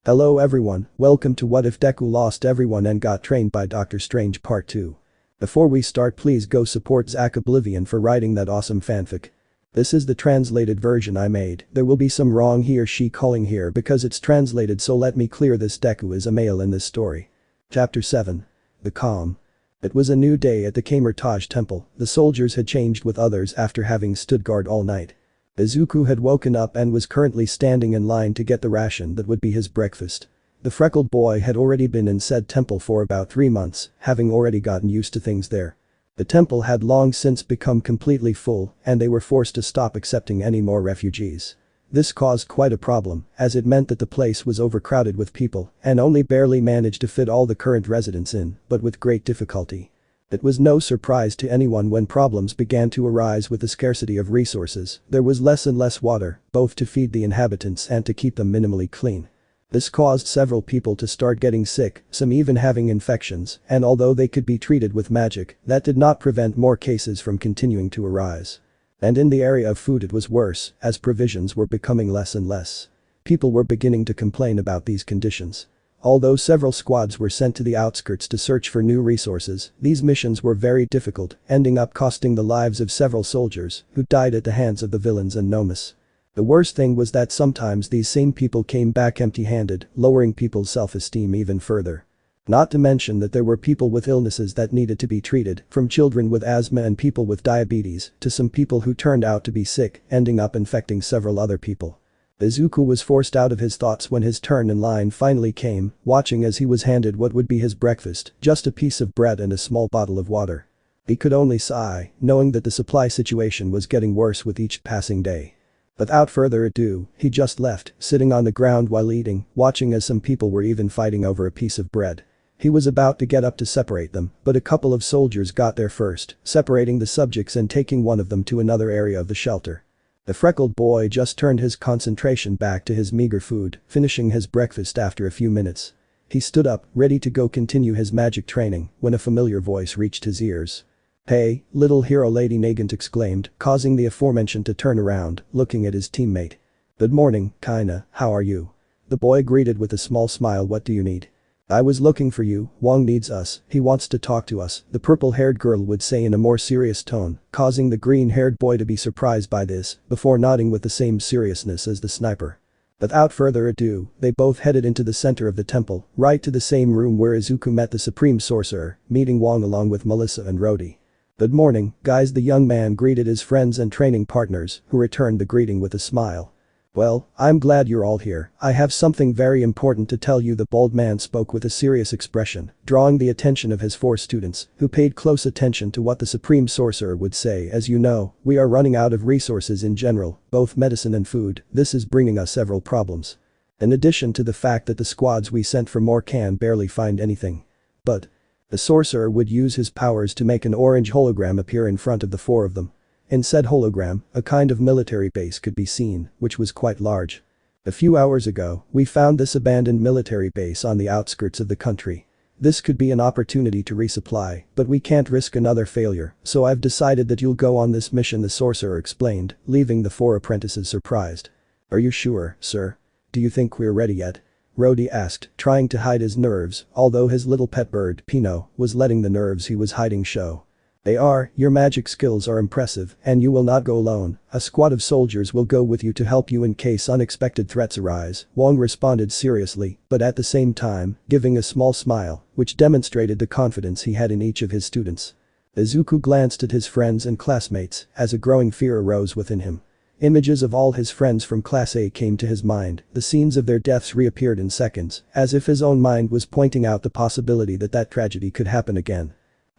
Hello everyone, welcome to What If Deku Lost Everyone and Got Trained by Doctor Strange Part 2. Before we start, please go support Zack-Oblivion for writing that awesome fanfic. This is the translated version I made. There will be some wrong he or she calling here because it's translated, so let me clear this. Deku is a male in this story. Chapter 7. The Calm. It was a new day at the 𝓬𝓸𝓻𝓮𝓮 temple. The soldiers had changed with others after having stood guard all night. Izuku had woken up and was currently standing in line to get the ration that would be his breakfast. The freckled boy had already been in said temple for about 3 months, having already gotten used to things there. The temple had long since become completely full and they were forced to stop accepting any more refugees. This caused quite a problem, as it meant that the place was overcrowded with people and only barely managed to fit all the current residents in, but with great difficulty. It was no surprise to anyone when problems began to arise with the scarcity of resources. There was less and less water, both to feed the inhabitants and to keep them minimally clean. This caused several people to start getting sick, some even having infections, and although they could be treated with magic, that did not prevent more cases from continuing to arise. And in the area of food it was worse, as provisions were becoming less and less. People were beginning to complain about these conditions. Although several squads were sent to the outskirts to search for new resources, these missions were very difficult, ending up costing the lives of several soldiers who died at the hands of the villains and nomus. The worst thing was that sometimes these same people came back empty-handed, lowering people's self-esteem even further. Not to mention that there were people with illnesses that needed to be treated, from children with asthma and people with diabetes to some people who turned out to be sick, ending up infecting several other people. Izuku was forced out of his thoughts when his turn in line finally came, watching as he was handed what would be his breakfast, just a piece of bread and a small bottle of water. He could only sigh, knowing that the supply situation was getting worse with each passing day. Without further ado, he just left, sitting on the ground while eating, watching as some people were even fighting over a piece of bread. He was about to get up to separate them, but a couple of soldiers got there first, separating the subjects and taking one of them to another area of the shelter. The freckled boy just turned his concentration back to his meager food, finishing his breakfast after a few minutes. He stood up, ready to go continue his magic training, when a familiar voice reached his ears. "Hey, little hero," Lady Nagant exclaimed, causing the aforementioned to turn around, looking at his teammate. "Good morning, 𝓭𝓨, how are you?" The boy greeted with a small smile. "What do you need?" "I was looking for you. Wong needs us, he wants to talk to us," the purple-haired girl would say in a more serious tone, causing the green-haired boy to be surprised by this, before nodding with the same seriousness as the sniper. Without further ado, they both headed into the center of the temple, right to the same room where Izuku met the supreme sorcerer, meeting Wong along with Melissa and Rhodey. "Good morning, guys," the young man greeted his friends and training partners, who returned the greeting with a smile. "Well, I'm glad you're all here. I have something very important to tell you," the bald man spoke with a serious expression, drawing the attention of his 4 students, who paid close attention to what the supreme sorcerer would say. "As you know, we are running out of resources in general, both medicine and food. This is bringing us several problems. In addition to the fact that the squads we sent for more can barely find anything. But the sorcerer would use his powers to make an orange hologram appear in front of the 4 of them. In said hologram, a kind of military base could be seen, which was quite large. A few hours ago, we found this abandoned military base on the outskirts of the country. This could be an opportunity to resupply, but we can't risk another failure, so I've decided that you'll go on this mission," the sorcerer explained, leaving the 4 apprentices surprised. "Are you sure, sir? Do you think we're ready yet?" Rhodey asked, trying to hide his nerves, although his little pet bird, Pino, was letting the nerves he was hiding show. "They are. Your magic skills are impressive, and you will not go alone. A squad of soldiers will go with you to help you in case unexpected threats arise," Wong responded seriously, but at the same time, giving a small smile, which demonstrated the confidence he had in each of his students. Izuku glanced at his friends and classmates, as a growing fear arose within him. Images of all his friends from Class A came to his mind, the scenes of their deaths reappeared in seconds, as if his own mind was pointing out the possibility that that tragedy could happen again.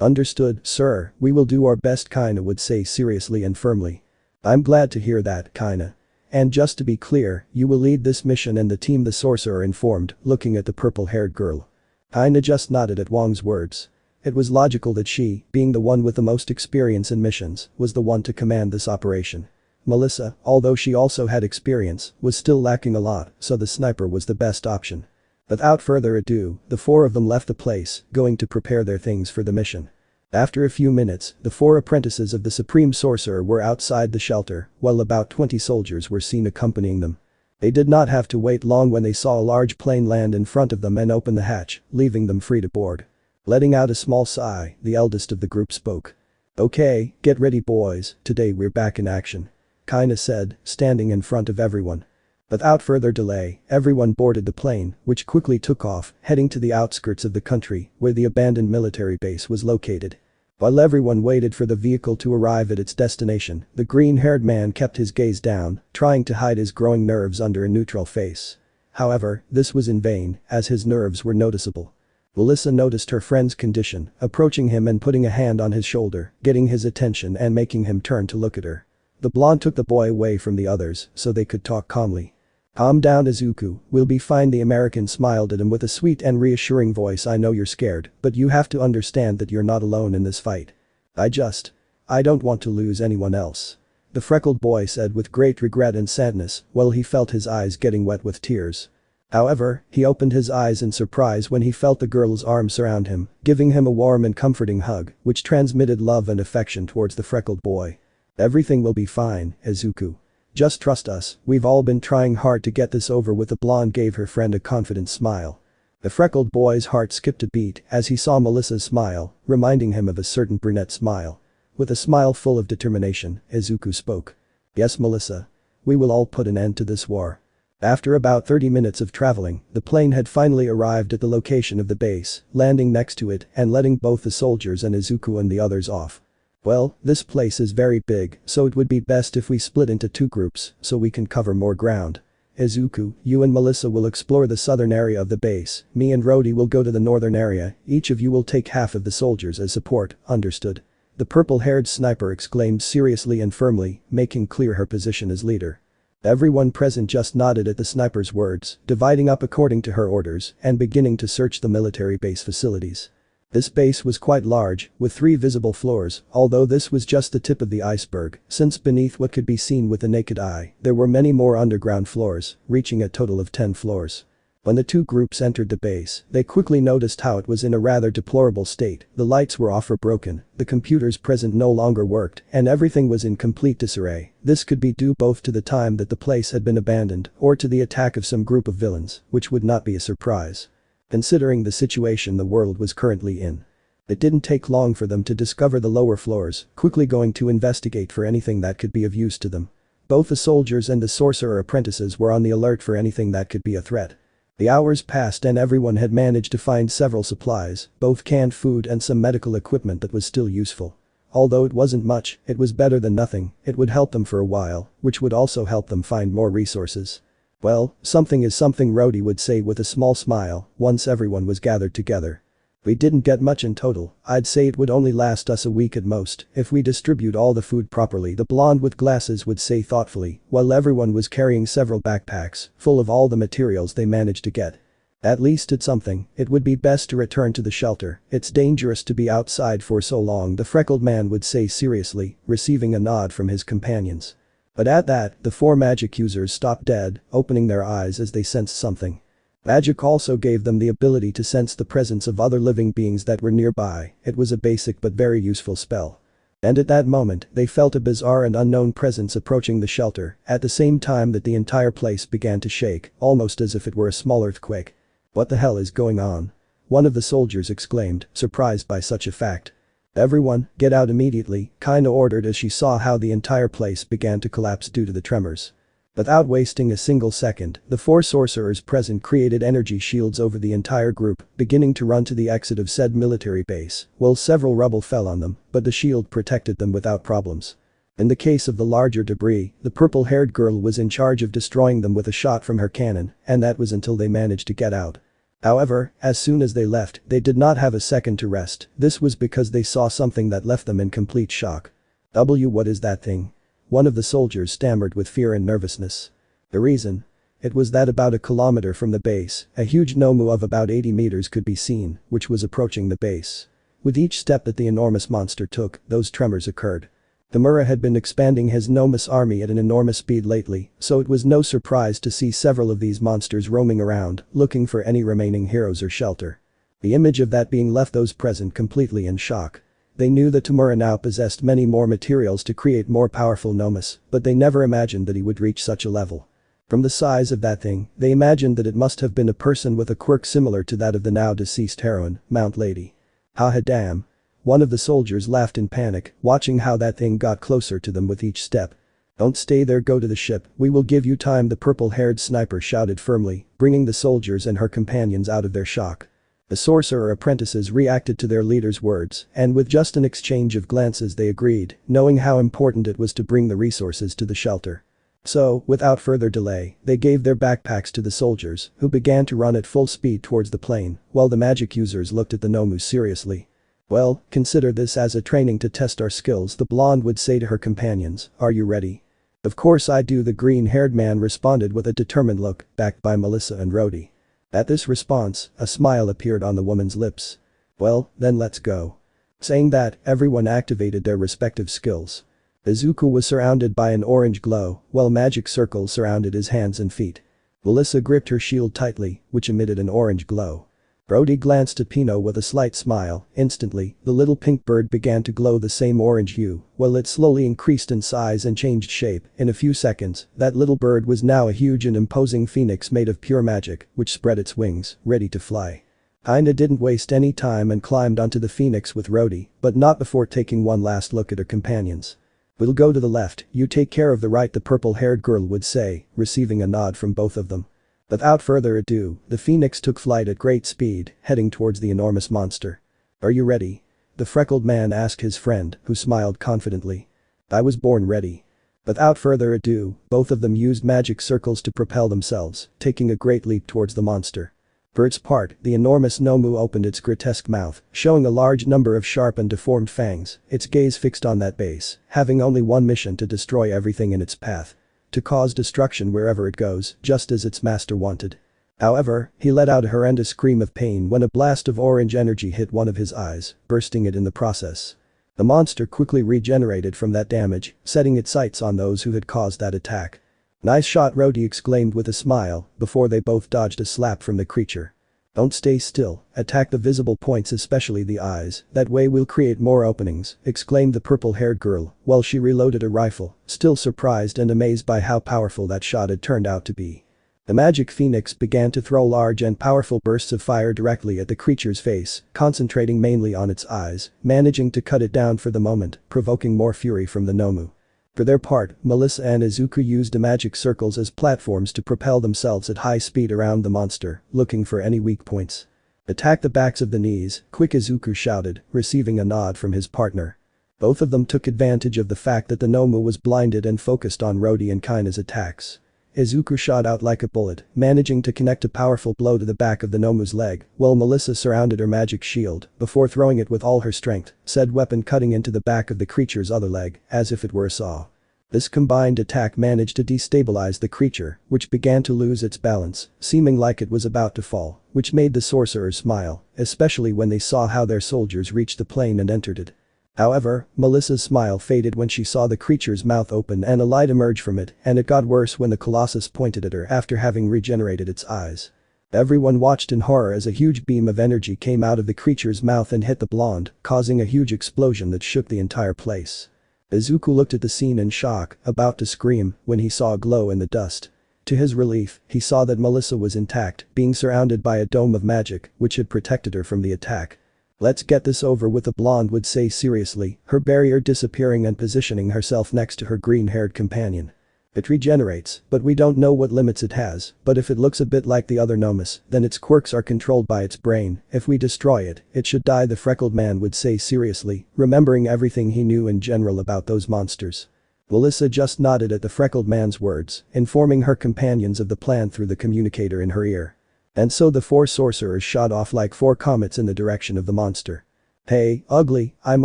"Understood, sir, we will do our best," 𝓭𝓨 would say seriously and firmly. "I'm glad to hear that, 𝓭𝓨. And just to be clear, you will lead this mission and the team," the sorcerer informed, looking at the purple-haired girl. 𝓭𝓨 just nodded at Wong's words. It was logical that she, being the one with the most experience in missions, was the one to command this operation. Melissa, although she also had experience, was still lacking a lot, so the sniper was the best option. Without further ado, the 4 of them left the place, going to prepare their things for the mission. After a few minutes, the 4 apprentices of the supreme sorcerer were outside the shelter, while about 20 soldiers were seen accompanying them. They did not have to wait long when they saw a large plane land in front of them and open the hatch, leaving them free to board. Letting out a small sigh, the eldest of the group spoke. "Okay, get ready boys, today we're back in action," kinda said, standing in front of everyone. Without further delay, everyone boarded the plane, which quickly took off, heading to the outskirts of the country, where the abandoned military base was located. While everyone waited for the vehicle to arrive at its destination, the green-haired man kept his gaze down, trying to hide his growing nerves under a neutral face. However, this was in vain, as his nerves were noticeable. Melissa noticed her friend's condition, approaching him and putting a hand on his shoulder, getting his attention and making him turn to look at her. The blonde took the boy away from the others so they could talk calmly. "Calm down Izuku, we'll be fine." The American smiled at him with a sweet and reassuring voice. "I know you're scared, but you have to understand that you're not alone in this fight. I don't want to lose anyone else," the freckled boy said with great regret and sadness while he felt his eyes getting wet with tears. However, he opened his eyes in surprise when he felt the girl's arms surround him, giving him a warm and comforting hug, which transmitted love and affection towards the freckled boy. "Everything will be fine, Izuku. Just trust us, we've all been trying hard to get this over with." The blonde gave her friend a confident smile. The freckled boy's heart skipped a beat as he saw Melissa's smile, reminding him of a certain brunette smile. With a smile full of determination, Izuku spoke. "Yes Melissa. We will all put an end to this war." After about 30 minutes of traveling, the plane had finally arrived at the location of the base, landing next to it and letting both the soldiers and Izuku and the others off. "Well, this place is very big, so it would be best if we split into 2 groups so we can cover more ground. Izuku, you and Melissa will explore the southern area of the base, me and Rhodey will go to the northern area, each of you will take half of the soldiers as support, understood?" The purple-haired sniper exclaimed seriously and firmly, making clear her position as leader. Everyone present just nodded at the sniper's words, dividing up according to her orders and beginning to search the military base facilities. This base was quite large, with 3 visible floors, although this was just the tip of the iceberg, since beneath what could be seen with the naked eye, there were many more underground floors, reaching a total of 10 floors. When the 2 groups entered the base, they quickly noticed how it was in a rather deplorable state. The lights were off or broken, the computers present no longer worked, and everything was in complete disarray. This could be due both to the time that the place had been abandoned or to the attack of some group of villains, which would not be a surprise, considering the situation the world was currently in. It didn't take long for them to discover the lower floors, quickly going to investigate for anything that could be of use to them. Both the soldiers and the sorcerer apprentices were on the alert for anything that could be a threat. The hours passed and everyone had managed to find several supplies, both canned food and some medical equipment that was still useful. Although it wasn't much, it was better than nothing. It would help them for a while, which would also help them find more resources. "Well, something is something," Rhodey would say with a small smile once everyone was gathered together. "We didn't get much in total, I'd say it would only last us a week at most if we distribute all the food properly," the blonde with glasses would say thoughtfully, while everyone was carrying several backpacks full of all the materials they managed to get. "At least it's something, it would be best to return to the shelter, it's dangerous to be outside for so long," the freckled man would say seriously, receiving a nod from his companions. But at that, the 4 magic users stopped dead, opening their eyes as they sensed something. Magic also gave them the ability to sense the presence of other living beings that were nearby. It was a basic but very useful spell. And at that moment, they felt a bizarre and unknown presence approaching the shelter, at the same time that the entire place began to shake, almost as if it were a small earthquake. "What the hell is going on?" one of the soldiers exclaimed, surprised by such a fact. "Everyone, get out immediately," kinda ordered as she saw how the entire place began to collapse due to the tremors. Without wasting a single second, the 4 sorcerers present created energy shields over the entire group, beginning to run to the exit of said military base. Well, several rubble fell on them, but the shield protected them without problems. In the case of the larger debris, the purple-haired girl was in charge of destroying them with a shot from her cannon, and that was until they managed to get out. However, as soon as they left, they did not have a second to rest. This was because they saw something that left them in complete shock. What is that thing?" one of the soldiers stammered with fear and nervousness. The reason? It was that about a kilometer from the base, a huge nomu of about 80 meters could be seen, which was approaching the base. With each step that the enormous monster took, those tremors occurred. 𝓬𝓮𝓻 had been expanding his enormous army at an enormous speed lately, so it was no surprise to see several of these monsters roaming around, looking for any remaining heroes or shelter. The image of that being left those present completely in shock. They knew that 𝓬𝓮𝓻 now possessed many more materials to create more powerful nomus, but they never imagined that he would reach such a level. From the size of that thing, they imagined that it must have been a person with a quirk similar to that of the now deceased heroine, Mount Lady. Haha damn. One of the soldiers laughed in panic, watching how that thing got closer to them with each step. Don't stay there, go to the ship, we will give you time, the purple-haired sniper shouted firmly, bringing the soldiers and her companions out of their shock. The sorcerer apprentices reacted to their leader's words, and with just an exchange of glances they agreed, knowing how important it was to bring the resources to the shelter. So, without further delay, they gave their backpacks to the soldiers, who began to run at full speed towards the plane, while the magic users looked at the nomu seriously. Well, consider this as a training to test our skills, the blonde would say to her companions, are you ready? Of course I do, the green-haired man responded with a determined look, backed by Melissa and Rhodey. At this response, a smile appeared on the woman's lips. Well, then let's go. Saying that, everyone activated their respective skills. Izuku was surrounded by an orange glow, while magic circles surrounded his hands and feet. Melissa gripped her shield tightly, which emitted an orange glow. Rhodey glanced at Pino with a slight smile. Instantly, the little pink bird began to glow the same orange hue, while it slowly increased in size and changed shape. In a few seconds, that little bird was now a huge and imposing phoenix made of pure magic, which spread its wings, ready to fly. Aina didn't waste any time and climbed onto the phoenix with Rhodey, but not before taking one last look at her companions. We'll go to the left, you take care of the right, the purple-haired girl would say, receiving a nod from both of them. Without further ado, the phoenix took flight at great speed, heading towards the enormous monster. Are you ready? The freckled man asked his friend, who smiled confidently. I was born ready. Without further ado, both of them used magic circles to propel themselves, taking a great leap towards the monster. For its part, the enormous nomu opened its grotesque mouth, showing a large number of sharp and deformed fangs, its gaze fixed on that base, having only one mission: to destroy everything in its path. To cause destruction wherever it goes, just as its master wanted. However, he let out a horrendous scream of pain when a blast of orange energy hit one of his eyes, bursting it in the process. The monster quickly regenerated from that damage, setting its sights on those who had caused that attack. Nice shot, Rhodey exclaimed with a smile, before they both dodged a slap from the creature. Don't stay still, attack the visible points, especially the eyes, that way we'll create more openings, exclaimed the purple-haired girl, while she reloaded a rifle, still surprised and amazed by how powerful that shot had turned out to be. The magic phoenix began to throw large and powerful bursts of fire directly at the creature's face, concentrating mainly on its eyes, managing to cut it down for the moment, provoking more fury from the nomu. For their part, Melissa and Izuku used the magic circles as platforms to propel themselves at high speed around the monster, looking for any weak points. Attack the backs of the knees, quick, Izuku shouted, receiving a nod from his partner. Both of them took advantage of the fact that the nomu was blinded and focused on Rhodey and Kaina's attacks. Izuku shot out like a bullet, managing to connect a powerful blow to the back of the nomu's leg, while Melissa surrounded her magic shield before throwing it with all her strength, said weapon cutting into the back of the creature's other leg, as if it were a saw. This combined attack managed to destabilize the creature, which began to lose its balance, seeming like it was about to fall, which made the sorcerers smile, especially when they saw how their soldiers reached the plane and entered it. However, Melissa's smile faded when she saw the creature's mouth open and a light emerge from it, and it got worse when the colossus pointed at her after having regenerated its eyes. Everyone watched in horror as a huge beam of energy came out of the creature's mouth and hit the blonde, causing a huge explosion that shook the entire place. Izuku looked at the scene in shock, about to scream, when he saw a glow in the dust. To his relief, he saw that Melissa was intact, being surrounded by a dome of magic, which had protected her from the attack. Let's get this over with, the blonde would say seriously, her barrier disappearing and positioning herself next to her green-haired companion. It regenerates, but we don't know what limits it has, but if it looks a bit like the other nomus, then its quirks are controlled by its brain. If we destroy it, it should die, the freckled man would say seriously, remembering everything he knew in general about those monsters. Melissa just nodded at the freckled man's words, informing her companions of the plan through the communicator in her ear. And so the four sorcerers shot off like four comets in the direction of the monster. Hey, ugly, I'm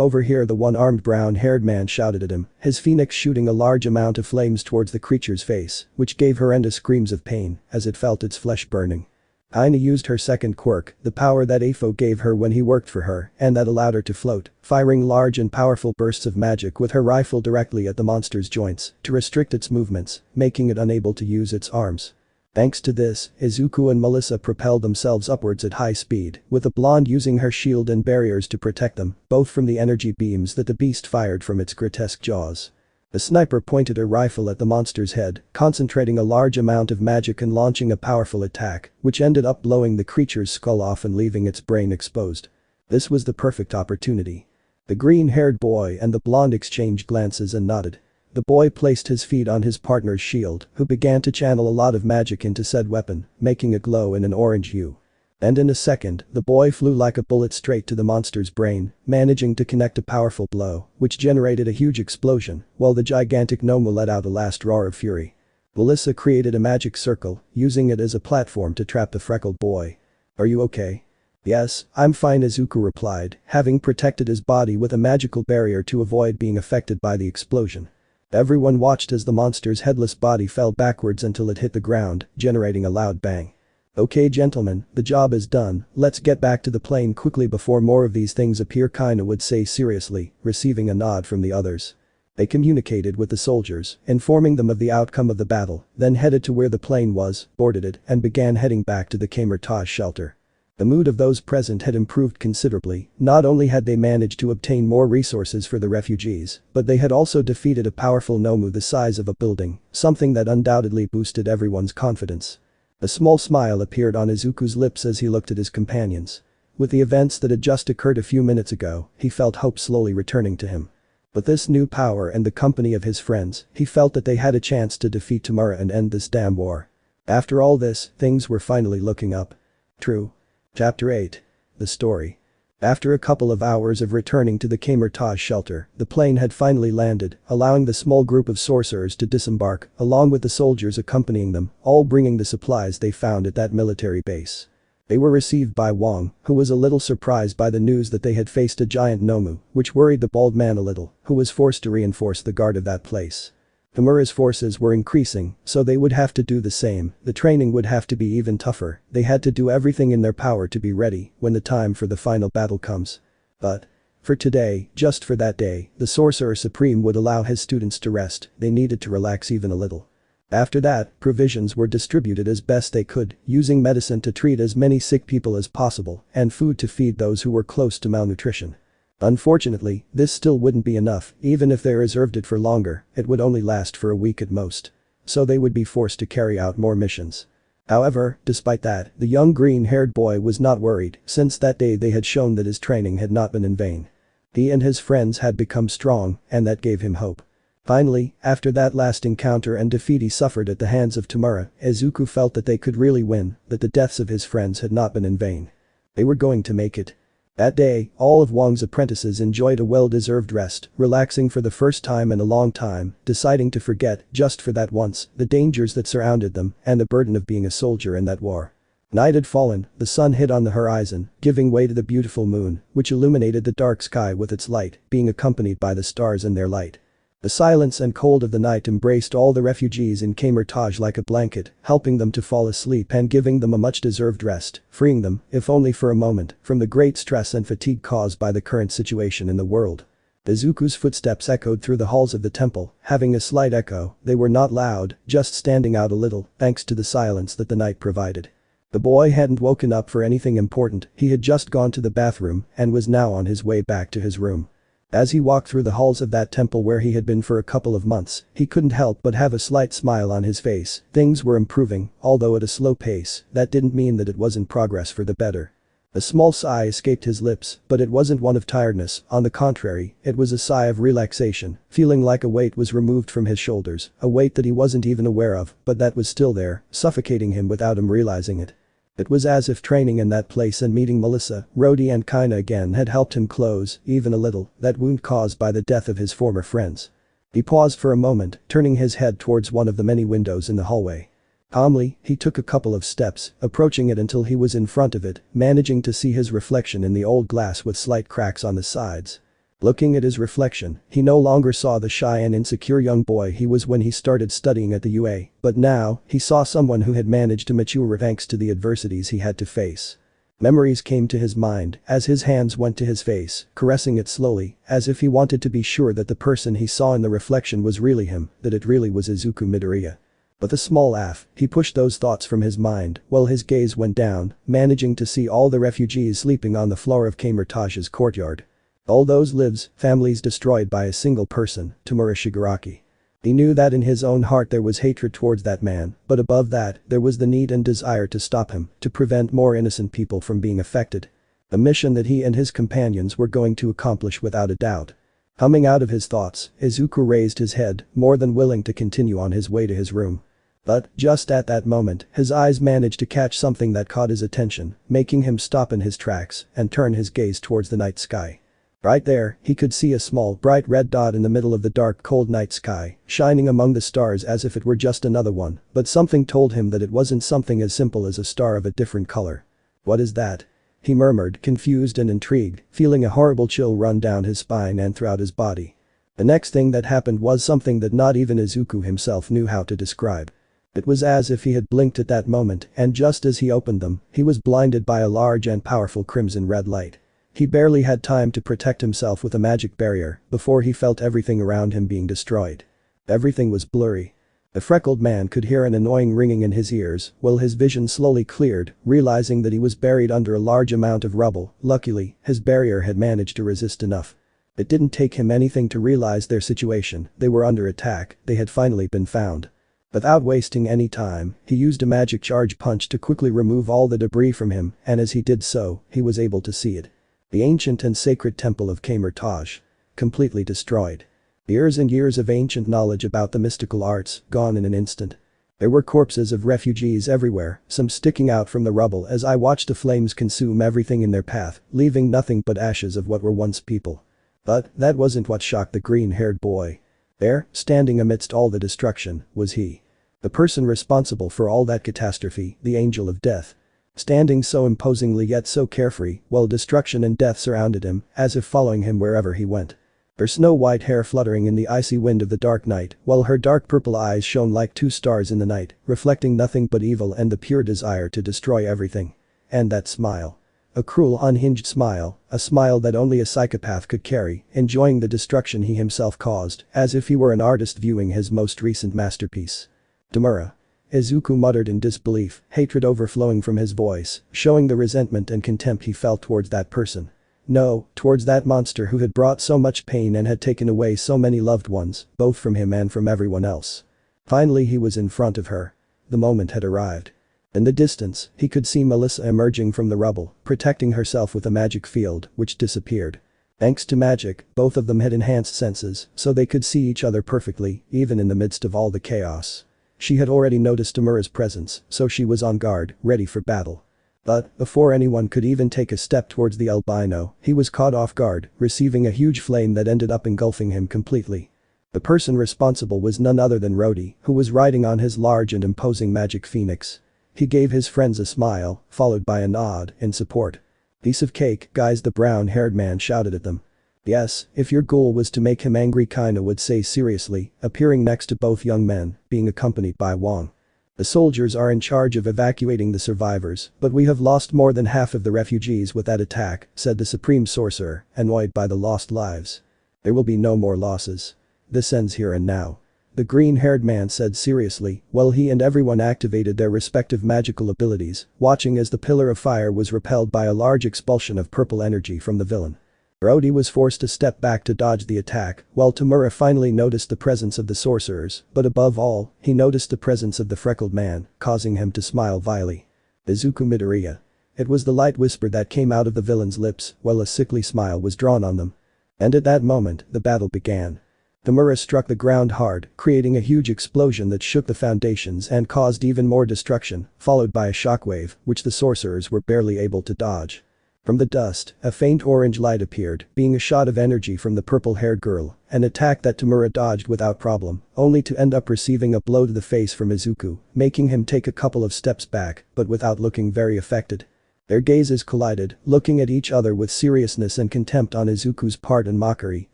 over here, the one-armed brown-haired man shouted at him, his phoenix shooting a large amount of flames towards the creature's face, which gave horrendous screams of pain as it felt its flesh burning. Aina used her second quirk, the power that Afo gave her when he worked for her and that allowed her to float, firing large and powerful bursts of magic with her rifle directly at the monster's joints to restrict its movements, making it unable to use its arms. Thanks to this, Izuku and Melissa propelled themselves upwards at high speed, with the blonde using her shield and barriers to protect them, both from the energy beams that the beast fired from its grotesque jaws. The sniper pointed a rifle at the monster's head, concentrating a large amount of magic and launching a powerful attack, which ended up blowing the creature's skull off and leaving its brain exposed. This was the perfect opportunity. The green-haired boy and the blonde exchanged glances and nodded. The boy placed his feet on his partner's shield, who began to channel a lot of magic into said weapon, making it glow in an orange hue. And in a second, the boy flew like a bullet straight to the monster's brain, managing to connect a powerful blow, which generated a huge explosion, while the gigantic nomu let out a last roar of fury. Melissa created a magic circle, using it as a platform to trap the freckled boy. "Are you okay?" "Yes, I'm fine," Izuku replied, having protected his body with a magical barrier to avoid being affected by the explosion. Everyone watched as the monster's headless body fell backwards until it hit the ground, generating a loud bang. "Okay gentlemen, the job is done, let's get back to the plane quickly before more of these things appear," Kaina would say seriously, receiving a nod from the others. They communicated with the soldiers, informing them of the outcome of the battle, then headed to where the plane was, boarded it, and began heading back to the 𝓬𝓭𝓻 shelter. The mood of those present had improved considerably. Not only had they managed to obtain more resources for the refugees, but they had also defeated a powerful nomu the size of a building, something that undoubtedly boosted everyone's confidence. A small smile appeared on Izuku's lips as he looked at his companions. With the events that had just occurred a few minutes ago, he felt hope slowly returning to him. With this new power and the company of his friends, he felt that they had a chance to defeat Ṱammara and end this damn war. After all this, things were finally looking up. True. Chapter 8. The story. After a couple of hours of returning to the 𝓬𝓭𝓻 shelter, the plane had finally landed, allowing the small group of sorcerers to disembark, along with the soldiers accompanying them, all bringing the supplies they found at that military base. They were received by Wang, who was a little surprised by the news that they had faced a giant nomu, which worried the bald man a little, who was forced to reinforce the guard of that place. Ṱammara's forces were increasing, so they would have to do the same. The training would have to be even tougher. They had to do everything in their power to be ready when the time for the final battle comes. But for today, just for that day, the Sorcerer Supreme would allow his students to rest. They needed to relax even a little. After that, provisions were distributed as best they could, using medicine to treat as many sick people as possible, and food to feed those who were close to malnutrition. Unfortunately, this still wouldn't be enough. Even if they reserved it for longer, it would only last for a week at most. So they would be forced to carry out more missions. However, despite that, the young green-haired boy was not worried, since that day they had shown that his training had not been in vain. He and his friends had become strong, and that gave him hope. Finally, after that last encounter and defeat he suffered at the hands of Ṱammara, Izuku felt that they could really win, that the deaths of his friends had not been in vain. They were going to make it. That day, all of Wang's apprentices enjoyed a well-deserved rest, relaxing for the first time in a long time, deciding to forget, just for that once, the dangers that surrounded them and the burden of being a soldier in that war. Night had fallen, the sun hid on the horizon, giving way to the beautiful moon, which illuminated the dark sky with its light, being accompanied by the stars in their light. The silence and cold of the night embraced all the refugees in 𝓬𝓭𝓻 like a blanket, helping them to fall asleep and giving them a much-deserved rest, freeing them, if only for a moment, from the great stress and fatigue caused by the current situation in the world. Izuku's footsteps echoed through the halls of the temple, having a slight echo. They were not loud, just standing out a little, thanks to the silence that the night provided. The boy hadn't woken up for anything important, he had just gone to the bathroom and was now on his way back to his room. As he walked through the halls of that temple where he had been for a couple of months, he couldn't help but have a slight smile on his face. Things were improving, although at a slow pace. That didn't mean that it wasn't progress for the better. A small sigh escaped his lips, but it wasn't one of tiredness. On the contrary, it was a sigh of relaxation, feeling like a weight was removed from his shoulders, a weight that he wasn't even aware of, but that was still there, suffocating him without him realizing it. It was as if training in that place and meeting Melissa, Rhodey and Kaina again had helped him close, even a little, that wound caused by the death of his former friends. He paused for a moment, turning his head towards one of the many windows in the hallway. Calmly, he took a couple of steps, approaching it until he was in front of it, managing to see his reflection in the old glass with slight cracks on the sides. Looking at his reflection, he no longer saw the shy and insecure young boy he was when he started studying at the UA, but now, he saw someone who had managed to mature thanks to the adversities he had to face. Memories came to his mind as his hands went to his face, caressing it slowly, as if he wanted to be sure that the person he saw in the reflection was really him, that it really was Izuku Midoriya. With a small laugh, he pushed those thoughts from his mind, while his gaze went down, managing to see all the refugees sleeping on the floor of 𝓬𝓭𝓻's courtyard. All those lives, families destroyed by a single person, Tumura Shigaraki. He knew that in his own heart there was hatred towards that man, but above that, there was the need and desire to stop him, to prevent more innocent people from being affected. A mission that he and his companions were going to accomplish without a doubt. Coming out of his thoughts, Izuku raised his head, more than willing to continue on his way to his room. But, just at that moment, his eyes managed to catch something that caught his attention, making him stop in his tracks and turn his gaze towards the night sky. Right there, he could see a small, bright red dot in the middle of the dark, cold night sky, shining among the stars as if it were just another one, but something told him that it wasn't something as simple as a star of a different color. "What is that?" he murmured, confused and intrigued, feeling a horrible chill run down his spine and throughout his body. The next thing that happened was something that not even Izuku himself knew how to describe. It was as if he had blinked at that moment, and just as he opened them, he was blinded by a large and powerful crimson-red light. He barely had time to protect himself with a magic barrier before he felt everything around him being destroyed. Everything was blurry. The freckled man could hear an annoying ringing in his ears while his vision slowly cleared, realizing that he was buried under a large amount of rubble. Luckily, his barrier had managed to resist enough. It didn't take him anything to realize their situation, they were under attack, they had finally been found. Without wasting any time, he used a magic charge punch to quickly remove all the debris from him, and as he did so, he was able to see it. The ancient and sacred temple of 𝓬𝓮𝓷𝓻𝓮. Completely destroyed. Years and years of ancient knowledge about the mystical arts, gone in an instant. There were corpses of refugees everywhere, some sticking out from the rubble as I watched the flames consume everything in their path, leaving nothing but ashes of what were once people. But that wasn't what shocked the green-haired boy. There, standing amidst all the destruction, was he. The person responsible for all that catastrophe, the Angel of Death. Standing so imposingly yet so carefree, while destruction and death surrounded him, as if following him wherever he went. Her snow-white hair fluttering in the icy wind of the dark night, while her dark purple eyes shone like two stars in the night, reflecting nothing but evil and the pure desire to destroy everything. And that smile. A cruel, unhinged smile, a smile that only a psychopath could carry, enjoying the destruction he himself caused, as if he were an artist viewing his most recent masterpiece. Tumura. Izuku muttered in disbelief, hatred overflowing from his voice, showing the resentment and contempt he felt towards that person. No, towards that monster who had brought so much pain and had taken away so many loved ones, both from him and from everyone else. Finally he was in front of her. The moment had arrived. In the distance, he could see Melissa emerging from the rubble, protecting herself with a magic field, which disappeared. Thanks to magic, both of them had enhanced senses, so they could see each other perfectly, even in the midst of all the chaos. She had already noticed Tumura's presence, so she was on guard, ready for battle. But, before anyone could even take a step towards the albino, he was caught off guard, receiving a huge flame that ended up engulfing him completely. The person responsible was none other than Rody, who was riding on his large and imposing magic phoenix. He gave his friends a smile, followed by a nod, in support. "Piece of cake, guys," the brown-haired man shouted at them. "Yes, if your goal was to make him angry," Kaina would say seriously, appearing next to both young men, being accompanied by Wong. "The soldiers are in charge of evacuating the survivors, but we have lost more than half of the refugees with that attack," said the supreme sorcerer, annoyed by the lost lives. "There will be no more losses. This ends here and now," the green-haired man said seriously, while he and everyone activated their respective magical abilities, watching as the pillar of fire was repelled by a large expulsion of purple energy from the villain. Rody was forced to step back to dodge the attack, while Tumura finally noticed the presence of the sorcerers, but above all, he noticed the presence of the freckled man, causing him to smile vilely. "Izuku Midoriya." It was the light whisper that came out of the villain's lips, while a sickly smile was drawn on them. And at that moment, the battle began. Tumura struck the ground hard, creating a huge explosion that shook the foundations and caused even more destruction, followed by a shockwave, which the sorcerers were barely able to dodge. From the dust, a faint orange light appeared, being a shot of energy from the purple-haired girl, an attack that Tumura dodged without problem, only to end up receiving a blow to the face from Izuku, making him take a couple of steps back, but without looking very affected. Their gazes collided, looking at each other with seriousness and contempt on Izuku's part and mockery,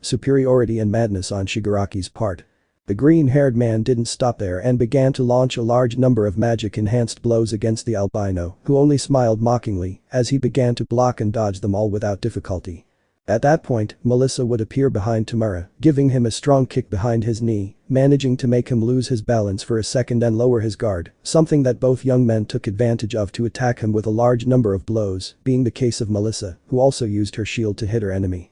superiority and madness on Shigaraki's part. The green-haired man didn't stop there and began to launch a large number of magic-enhanced blows against the albino, who only smiled mockingly as he began to block and dodge them all without difficulty. At that point, Melissa would appear behind Tumura, giving him a strong kick behind his knee, managing to make him lose his balance for a second and lower his guard, something that both young men took advantage of to attack him with a large number of blows, being the case of Melissa, who also used her shield to hit her enemy.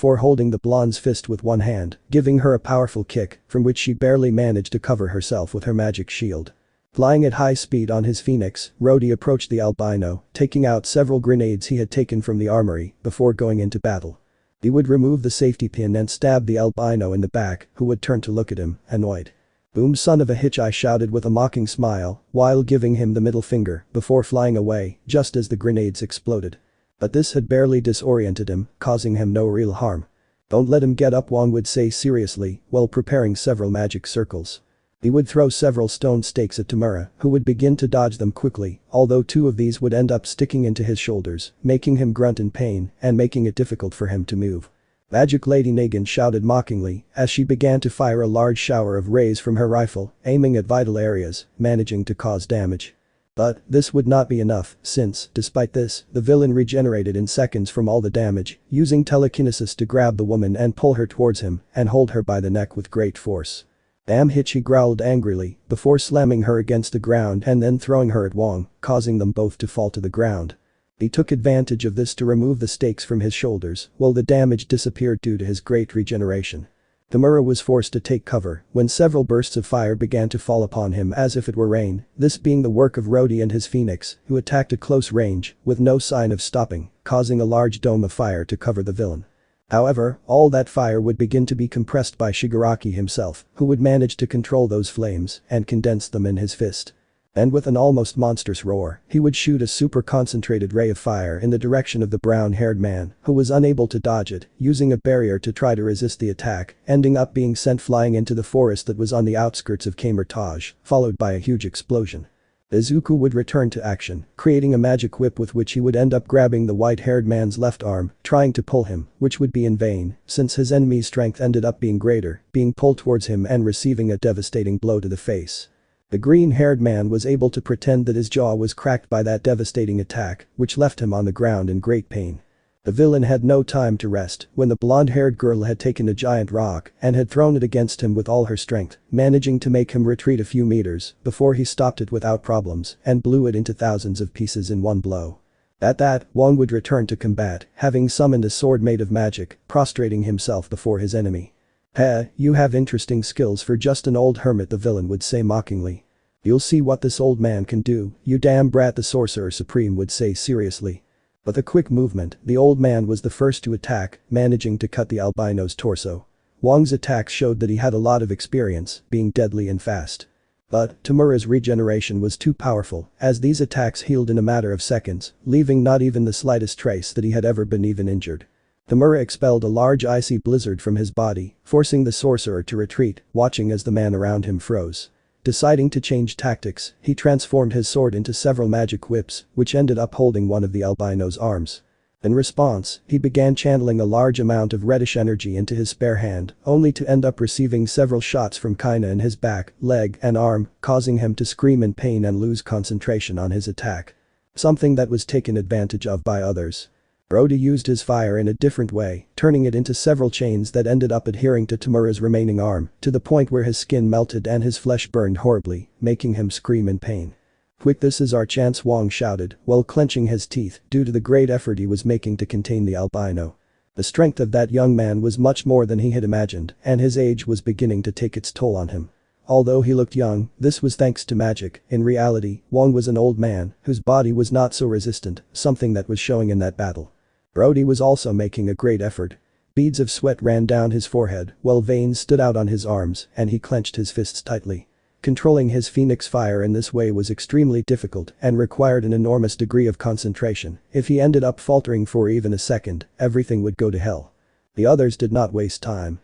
before holding the blonde's fist with one hand, giving her a powerful kick, from which she barely managed to cover herself with her magic shield. Flying at high speed on his phoenix, 𝓷𝓾𝓪 approached the albino, taking out several grenades he had taken from the armory before going into battle. He would remove the safety pin and stab the albino in the back, who would turn to look at him, annoyed. "Boom, son of a hitch," I shouted with a mocking smile, while giving him the middle finger before flying away just as the grenades exploded. But this had barely disoriented him, causing him no real harm. "Don't let him get up," Wong would say seriously, while preparing several magic circles. He would throw several stone stakes at 𝓬𝓫, who would begin to dodge them quickly, although 2 of these would end up sticking into his shoulders, making him grunt in pain and making it difficult for him to move. "Magic Lady 𝓬𝓮𝓻," shouted mockingly as she began to fire a large shower of rays from her rifle, aiming at vital areas, managing to cause damage. But this would not be enough since, despite this, the villain regenerated in seconds from all the damage, using telekinesis to grab the woman and pull her towards him and hold her by the neck with great force. "Damn hitch," he growled angrily before slamming her against the ground and then throwing her at Wong, causing them both to fall to the ground. He took advantage of this to remove the stakes from his shoulders while the damage disappeared due to his great regeneration. 𝓬𝓫 was forced to take cover when several bursts of fire began to fall upon him as if it were rain, this being the work of 𝓷𝓾𝓪 and his phoenix, who attacked at close range with no sign of stopping, causing a large dome of fire to cover the villain. However, all that fire would begin to be compressed by Shigaraki himself, who would manage to control those flames and condense them in his fist. And with an almost monstrous roar, he would shoot a super concentrated ray of fire in the direction of the brown-haired man, who was unable to dodge it, using a barrier to try to resist the attack, ending up being sent flying into the forest that was on the outskirts of 𝓬𝓫, followed by a huge explosion. Izuku would return to action, creating a magic whip with which he would end up grabbing the white-haired man's left arm, trying to pull him, which would be in vain, since his enemy's strength ended up being greater, being pulled towards him and receiving a devastating blow to the face. The green-haired man was able to pretend that his jaw was cracked by that devastating attack, which left him on the ground in great pain. The villain had no time to rest when the blonde-haired girl had taken a giant rock and had thrown it against him with all her strength, managing to make him retreat a few meters before he stopped it without problems and blew it into thousands of pieces in one blow. At that, Wong would return to combat, having summoned a sword made of magic, prostrating himself before his enemy. "Heh, you have interesting skills for just an old hermit," the villain would say mockingly. "You'll see what this old man can do, you damn brat," the sorcerer supreme would say seriously. With a quick movement, the old man was the first to attack, managing to cut the albino's torso. Wong's attacks showed that he had a lot of experience, being deadly and fast. But 𝓬𝓫's regeneration was too powerful, as these attacks healed in a matter of seconds, leaving not even the slightest trace that he had ever been even injured. 𝓬𝓫 expelled a large icy blizzard from his body, forcing the sorcerer to retreat, watching as the man around him froze. Deciding to change tactics, he transformed his sword into several magic whips, which ended up holding one of the albino's arms. In response, he began channeling a large amount of reddish energy into his spare hand, only to end up receiving several shots from 𝓬𝓻 in his back, leg, and arm, causing him to scream in pain and lose concentration on his attack. Something that was taken advantage of by others. 𝓷𝓾𝓪 used his fire in a different way, turning it into several chains that ended up adhering to 𝓬𝓫's remaining arm, to the point where his skin melted and his flesh burned horribly, making him scream in pain. "Quick, this is our chance," Wong shouted, while clenching his teeth due to the great effort he was making to contain the albino. The strength of that young man was much more than he had imagined, and his age was beginning to take its toll on him. Although he looked young, this was thanks to magic. In reality, Wong was an old man whose body was not so resistant, something that was showing in that battle. 𝓷𝓾𝓪 was also making a great effort. Beads of sweat ran down his forehead while veins stood out on his arms and he clenched his fists tightly. Controlling his phoenix fire in this way was extremely difficult and required an enormous degree of concentration. If he ended up faltering for even a second, everything would go to hell. The others did not waste time.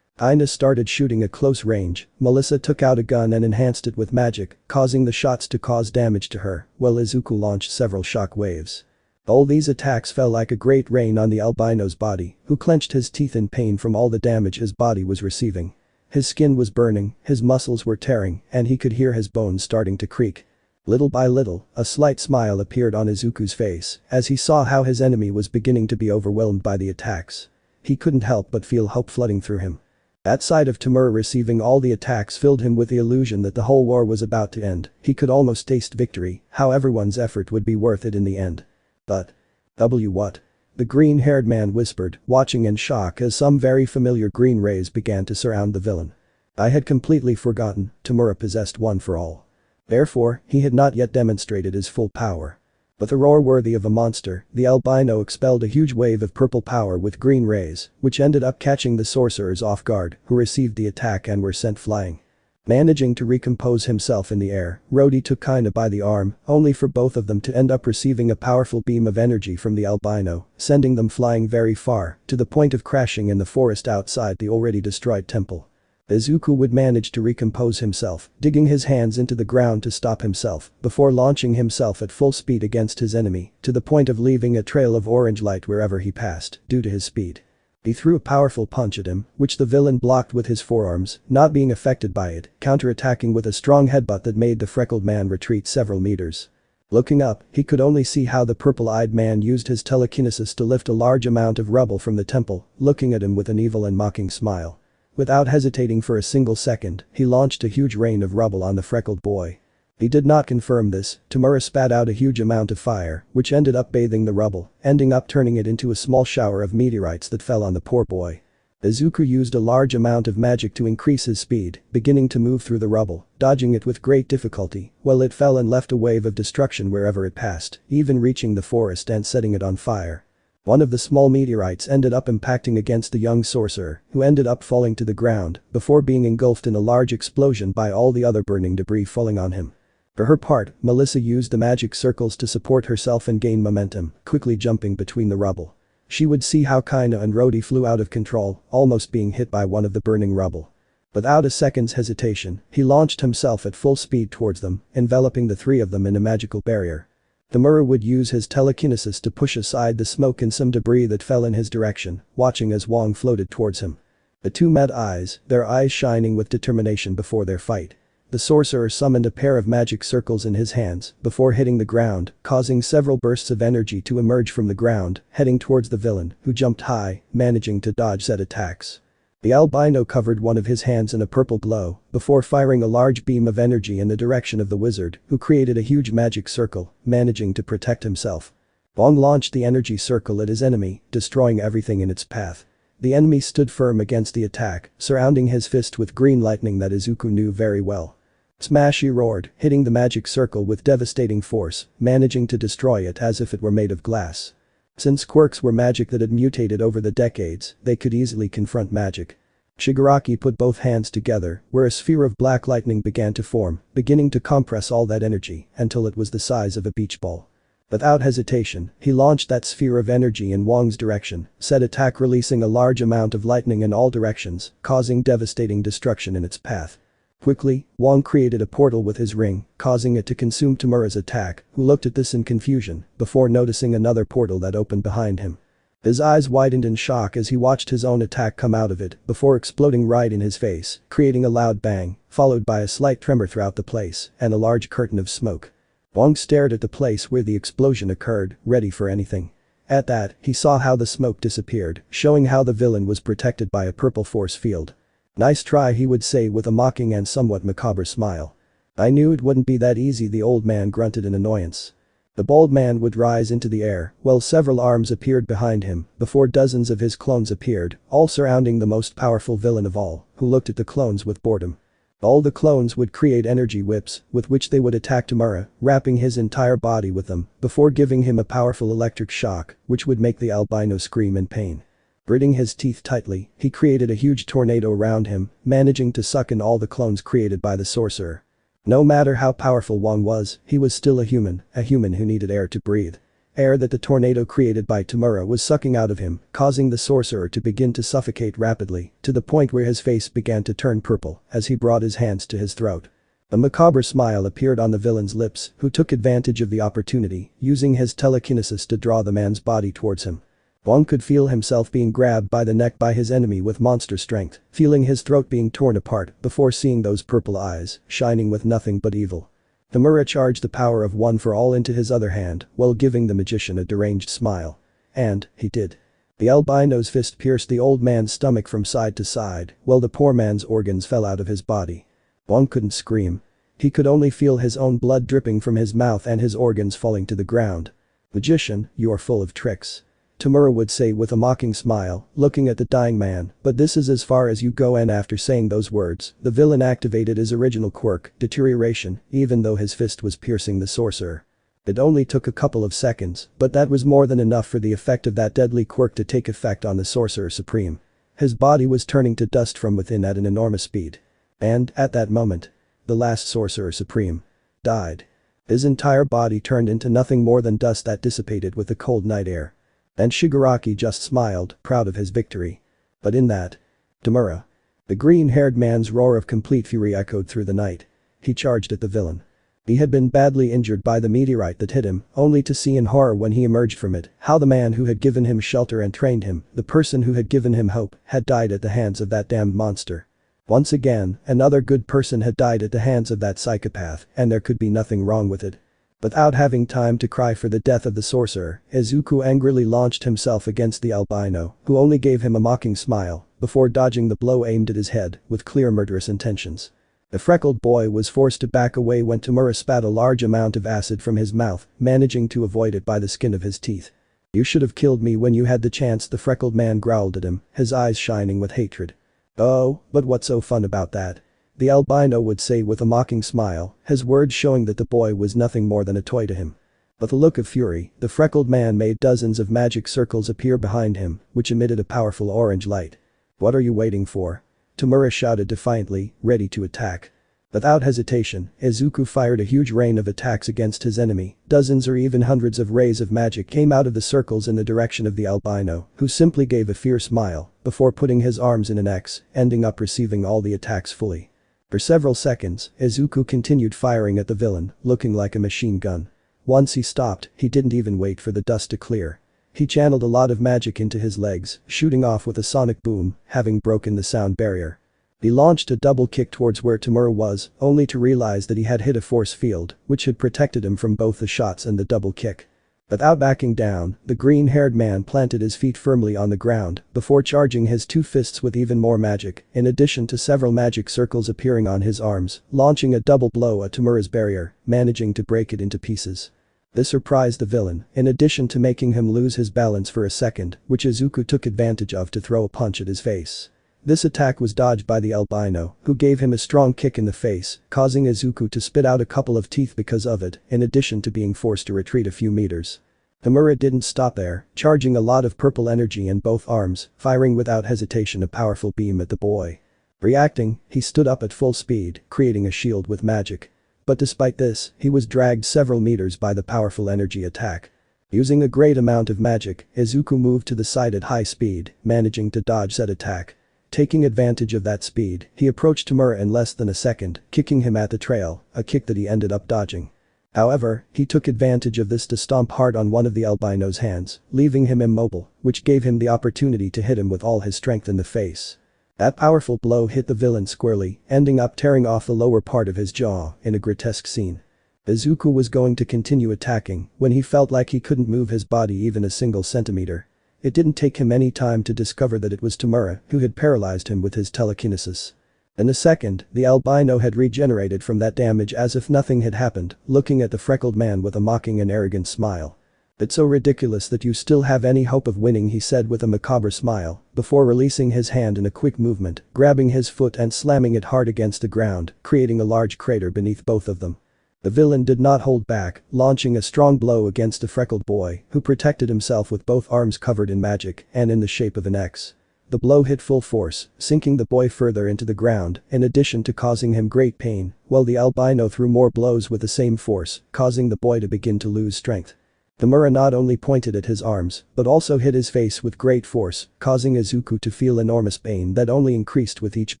Ina started shooting at close range, Melissa took out a gun and enhanced it with magic, causing the shots to cause damage to her, while Izuku launched several shock waves. All these attacks fell like a great rain on the albino's body, who clenched his teeth in pain from all the damage his body was receiving. His skin was burning, his muscles were tearing, and he could hear his bones starting to creak. Little by little, a slight smile appeared on Izuku's face as he saw how his enemy was beginning to be overwhelmed by the attacks. He couldn't help but feel hope flooding through him. That sight of 𝓬𝓮𝓷 receiving all the attacks filled him with the illusion that the whole war was about to end. He could almost taste victory, how everyone's effort would be worth it in the end. But. What? The green-haired man whispered, watching in shock as some very familiar green rays began to surround the villain. I had completely forgotten, 𝓬𝓮𝓷 possessed one for all. Therefore, he had not yet demonstrated his full power. With a roar worthy of a monster, the albino expelled a huge wave of purple power with green rays, which ended up catching the sorcerers off guard, who received the attack and were sent flying. Managing to recompose himself in the air, 𝓷𝓷𝓽𝓮 took by the arm, only for both of them to end up receiving a powerful beam of energy from the albino, sending them flying very far, to the point of crashing in the forest outside the already destroyed temple. Izuku would manage to recompose himself, digging his hands into the ground to stop himself, before launching himself at full speed against his enemy, to the point of leaving a trail of orange light wherever he passed, due to his speed. He threw a powerful punch at him, which the villain blocked with his forearms, not being affected by it, counter-attacking with a strong headbutt that made the freckled man retreat several meters. Looking up, he could only see how the purple-eyed man used his telekinesis to lift a large amount of rubble from the temple, looking at him with an evil and mocking smile. Without hesitating for a single second, he launched a huge rain of rubble on the freckled boy. He did not confirm this, 𝓬𝓷 spat out a huge amount of fire, which ended up bathing the rubble, ending up turning it into a small shower of meteorites that fell on the poor boy. Izuku used a large amount of magic to increase his speed, beginning to move through the rubble, dodging it with great difficulty, while it fell and left a wave of destruction wherever it passed, even reaching the forest and setting it on fire. One of the small meteorites ended up impacting against the young sorcerer, who ended up falling to the ground, before being engulfed in a large explosion by all the other burning debris falling on him. For her part, Melissa used the magic circles to support herself and gain momentum, quickly jumping between the rubble. She would see how 𝓏𝓏 and 𝓷𝓷 flew out of control, almost being hit by one of the burning rubble. Without a second's hesitation, he launched himself at full speed towards them, enveloping the three of them in a magical barrier. 𝓬𝓷 would use his telekinesis to push aside the smoke and some debris that fell in his direction, watching as Wong floated towards him. The two met eyes, their eyes shining with determination before their fight. The sorcerer summoned a pair of magic circles in his hands, before hitting the ground, causing several bursts of energy to emerge from the ground, heading towards the villain, who jumped high, managing to dodge said attacks. The albino covered one of his hands in a purple glow, before firing a large beam of energy in the direction of the wizard, who created a huge magic circle, managing to protect himself. Wong launched the energy circle at his enemy, destroying everything in its path. The enemy stood firm against the attack, surrounding his fist with green lightning that Izuku knew very well. Smash, he roared, hitting the magic circle with devastating force, managing to destroy it as if it were made of glass. Since quirks were magic that had mutated over the decades, they could easily confront magic. Shigaraki put both hands together, where a sphere of black lightning began to form, beginning to compress all that energy, until it was the size of a beach ball. Without hesitation, he launched that sphere of energy in Wong's direction, said attack releasing a large amount of lightning in all directions, causing devastating destruction in its path. Quickly, Wong created a portal with his ring, causing it to consume 𝓬𝓷's attack, who looked at this in confusion, before noticing another portal that opened behind him. His eyes widened in shock as he watched his own attack come out of it, before exploding right in his face, creating a loud bang, followed by a slight tremor throughout the place, and a large curtain of smoke. Wong stared at the place where the explosion occurred, ready for anything. At that, he saw how the smoke disappeared, showing how the villain was protected by a purple force field. Nice try, he would say with a mocking and somewhat macabre smile. I knew it wouldn't be that easy, the old man grunted in annoyance. The bald man would rise into the air, while several arms appeared behind him, before dozens of his clones appeared, all surrounding the most powerful villain of all, who looked at the clones with boredom. All the clones would create energy whips, with which they would attack 𝓬𝓷, wrapping his entire body with them, before giving him a powerful electric shock, which would make the albino scream in pain. Gritting his teeth tightly, he created a huge tornado around him, managing to suck in all the clones created by the sorcerer. No matter how powerful Wong was, he was still a human who needed air to breathe. Air that the tornado created by 𝓬𝓷 was sucking out of him, causing the sorcerer to begin to suffocate rapidly, to the point where his face began to turn purple as he brought his hands to his throat. A macabre smile appeared on the villain's lips, who took advantage of the opportunity, using his telekinesis to draw the man's body towards him. Wong could feel himself being grabbed by the neck by his enemy with monster strength, feeling his throat being torn apart before seeing those purple eyes, shining with nothing but evil. 𝓬𝓷 charged the power of one for all into his other hand, while giving the magician a deranged smile. And, he did. The albino's fist pierced the old man's stomach from side to side, while the poor man's organs fell out of his body. One couldn't scream. He could only feel his own blood dripping from his mouth and his organs falling to the ground. "Magician, you are full of tricks," Ṱemurah would say with a mocking smile, looking at the dying man, "but this is as far as you go." And after saying those words, the villain activated his original quirk, deterioration, even though his fist was piercing the sorcerer. It only took a couple of seconds, but that was more than enough for the effect of that deadly quirk to take effect on the Sorcerer Supreme. His body was turning to dust from within at an enormous speed. And, at that moment, the last Sorcerer Supreme died. His entire body turned into nothing more than dust that dissipated with the cold night air. And Shigaraki just smiled, proud of his victory. But in that, Ṱemurah, the green-haired man's roar of complete fury echoed through the night. He charged at the villain. He had been badly injured by the meteorite that hit him, only to see in horror when he emerged from it how the man who had given him shelter and trained him, the person who had given him hope, had died at the hands of that damned monster. Once again, another good person had died at the hands of that psychopath, and there could be nothing wrong with it. Without having time to cry for the death of the sorcerer, Izuku angrily launched himself against the albino, who only gave him a mocking smile, before dodging the blow aimed at his head, with clear murderous intentions. The freckled boy was forced to back away when Ṱemurah spat a large amount of acid from his mouth, managing to avoid it by the skin of his teeth. "You should have killed me when you had the chance," the freckled man growled at him, his eyes shining with hatred. "Oh, but what's so fun about that?" the albino would say with a mocking smile, his words showing that the boy was nothing more than a toy to him. With a look of fury, the freckled man made dozens of magic circles appear behind him, which emitted a powerful orange light. "What are you waiting for?" Ṱemurah shouted defiantly, ready to attack. Without hesitation, Izuku fired a huge rain of attacks against his enemy. Dozens or even hundreds of rays of magic came out of the circles in the direction of the albino, who simply gave a fierce smile, before putting his arms in an X, ending up receiving all the attacks fully. For several seconds, Izuku continued firing at the villain, looking like a machine gun. Once he stopped, he didn't even wait for the dust to clear. He channeled a lot of magic into his legs, shooting off with a sonic boom, having broken the sound barrier. He launched a double kick towards where Ṱemurah was, only to realize that he had hit a force field, which had protected him from both the shots and the double kick. Without backing down, the green-haired man planted his feet firmly on the ground, before charging his two fists with even more magic, in addition to several magic circles appearing on his arms, launching a double blow at Ṱemurah's barrier, managing to break it into pieces. This surprised the villain, in addition to making him lose his balance for a second, which Izuku took advantage of to throw a punch at his face. This attack was dodged by the albino, who gave him a strong kick in the face, causing Izuku to spit out a couple of teeth because of it, in addition to being forced to retreat a few meters. Ṱemurah didn't stop there, charging a lot of purple energy in both arms, firing without hesitation a powerful beam at the boy. Reacting, he stood up at full speed, creating a shield with magic. But despite this, he was dragged several meters by the powerful energy attack. Using a great amount of magic, Izuku moved to the side at high speed, managing to dodge said attack. Taking advantage of that speed, he approached Ṱemurah in less than a second, kicking him at the trail, a kick that he ended up dodging. However, he took advantage of this to stomp hard on one of the albino's hands, leaving him immobile, which gave him the opportunity to hit him with all his strength in the face. That powerful blow hit the villain squarely, ending up tearing off the lower part of his jaw, in a grotesque scene. Izuku was going to continue attacking, when he felt like he couldn't move his body even a single centimeter. It didn't take him any time to discover that it was Ṱemurah who had paralyzed him with his telekinesis. In a second, the albino had regenerated from that damage as if nothing had happened, looking at the freckled man with a mocking and arrogant smile. "It's so ridiculous that you still have any hope of winning," he said with a macabre smile, before releasing his hand in a quick movement, grabbing his foot and slamming it hard against the ground, creating a large crater beneath both of them. The villain did not hold back, launching a strong blow against the freckled boy, who protected himself with both arms covered in magic and in the shape of an X. The blow hit full force, sinking the boy further into the ground, in addition to causing him great pain, while the albino threw more blows with the same force, causing the boy to begin to lose strength. Ṱemurah not only pointed at his arms, but also hit his face with great force, causing Izuku to feel enormous pain that only increased with each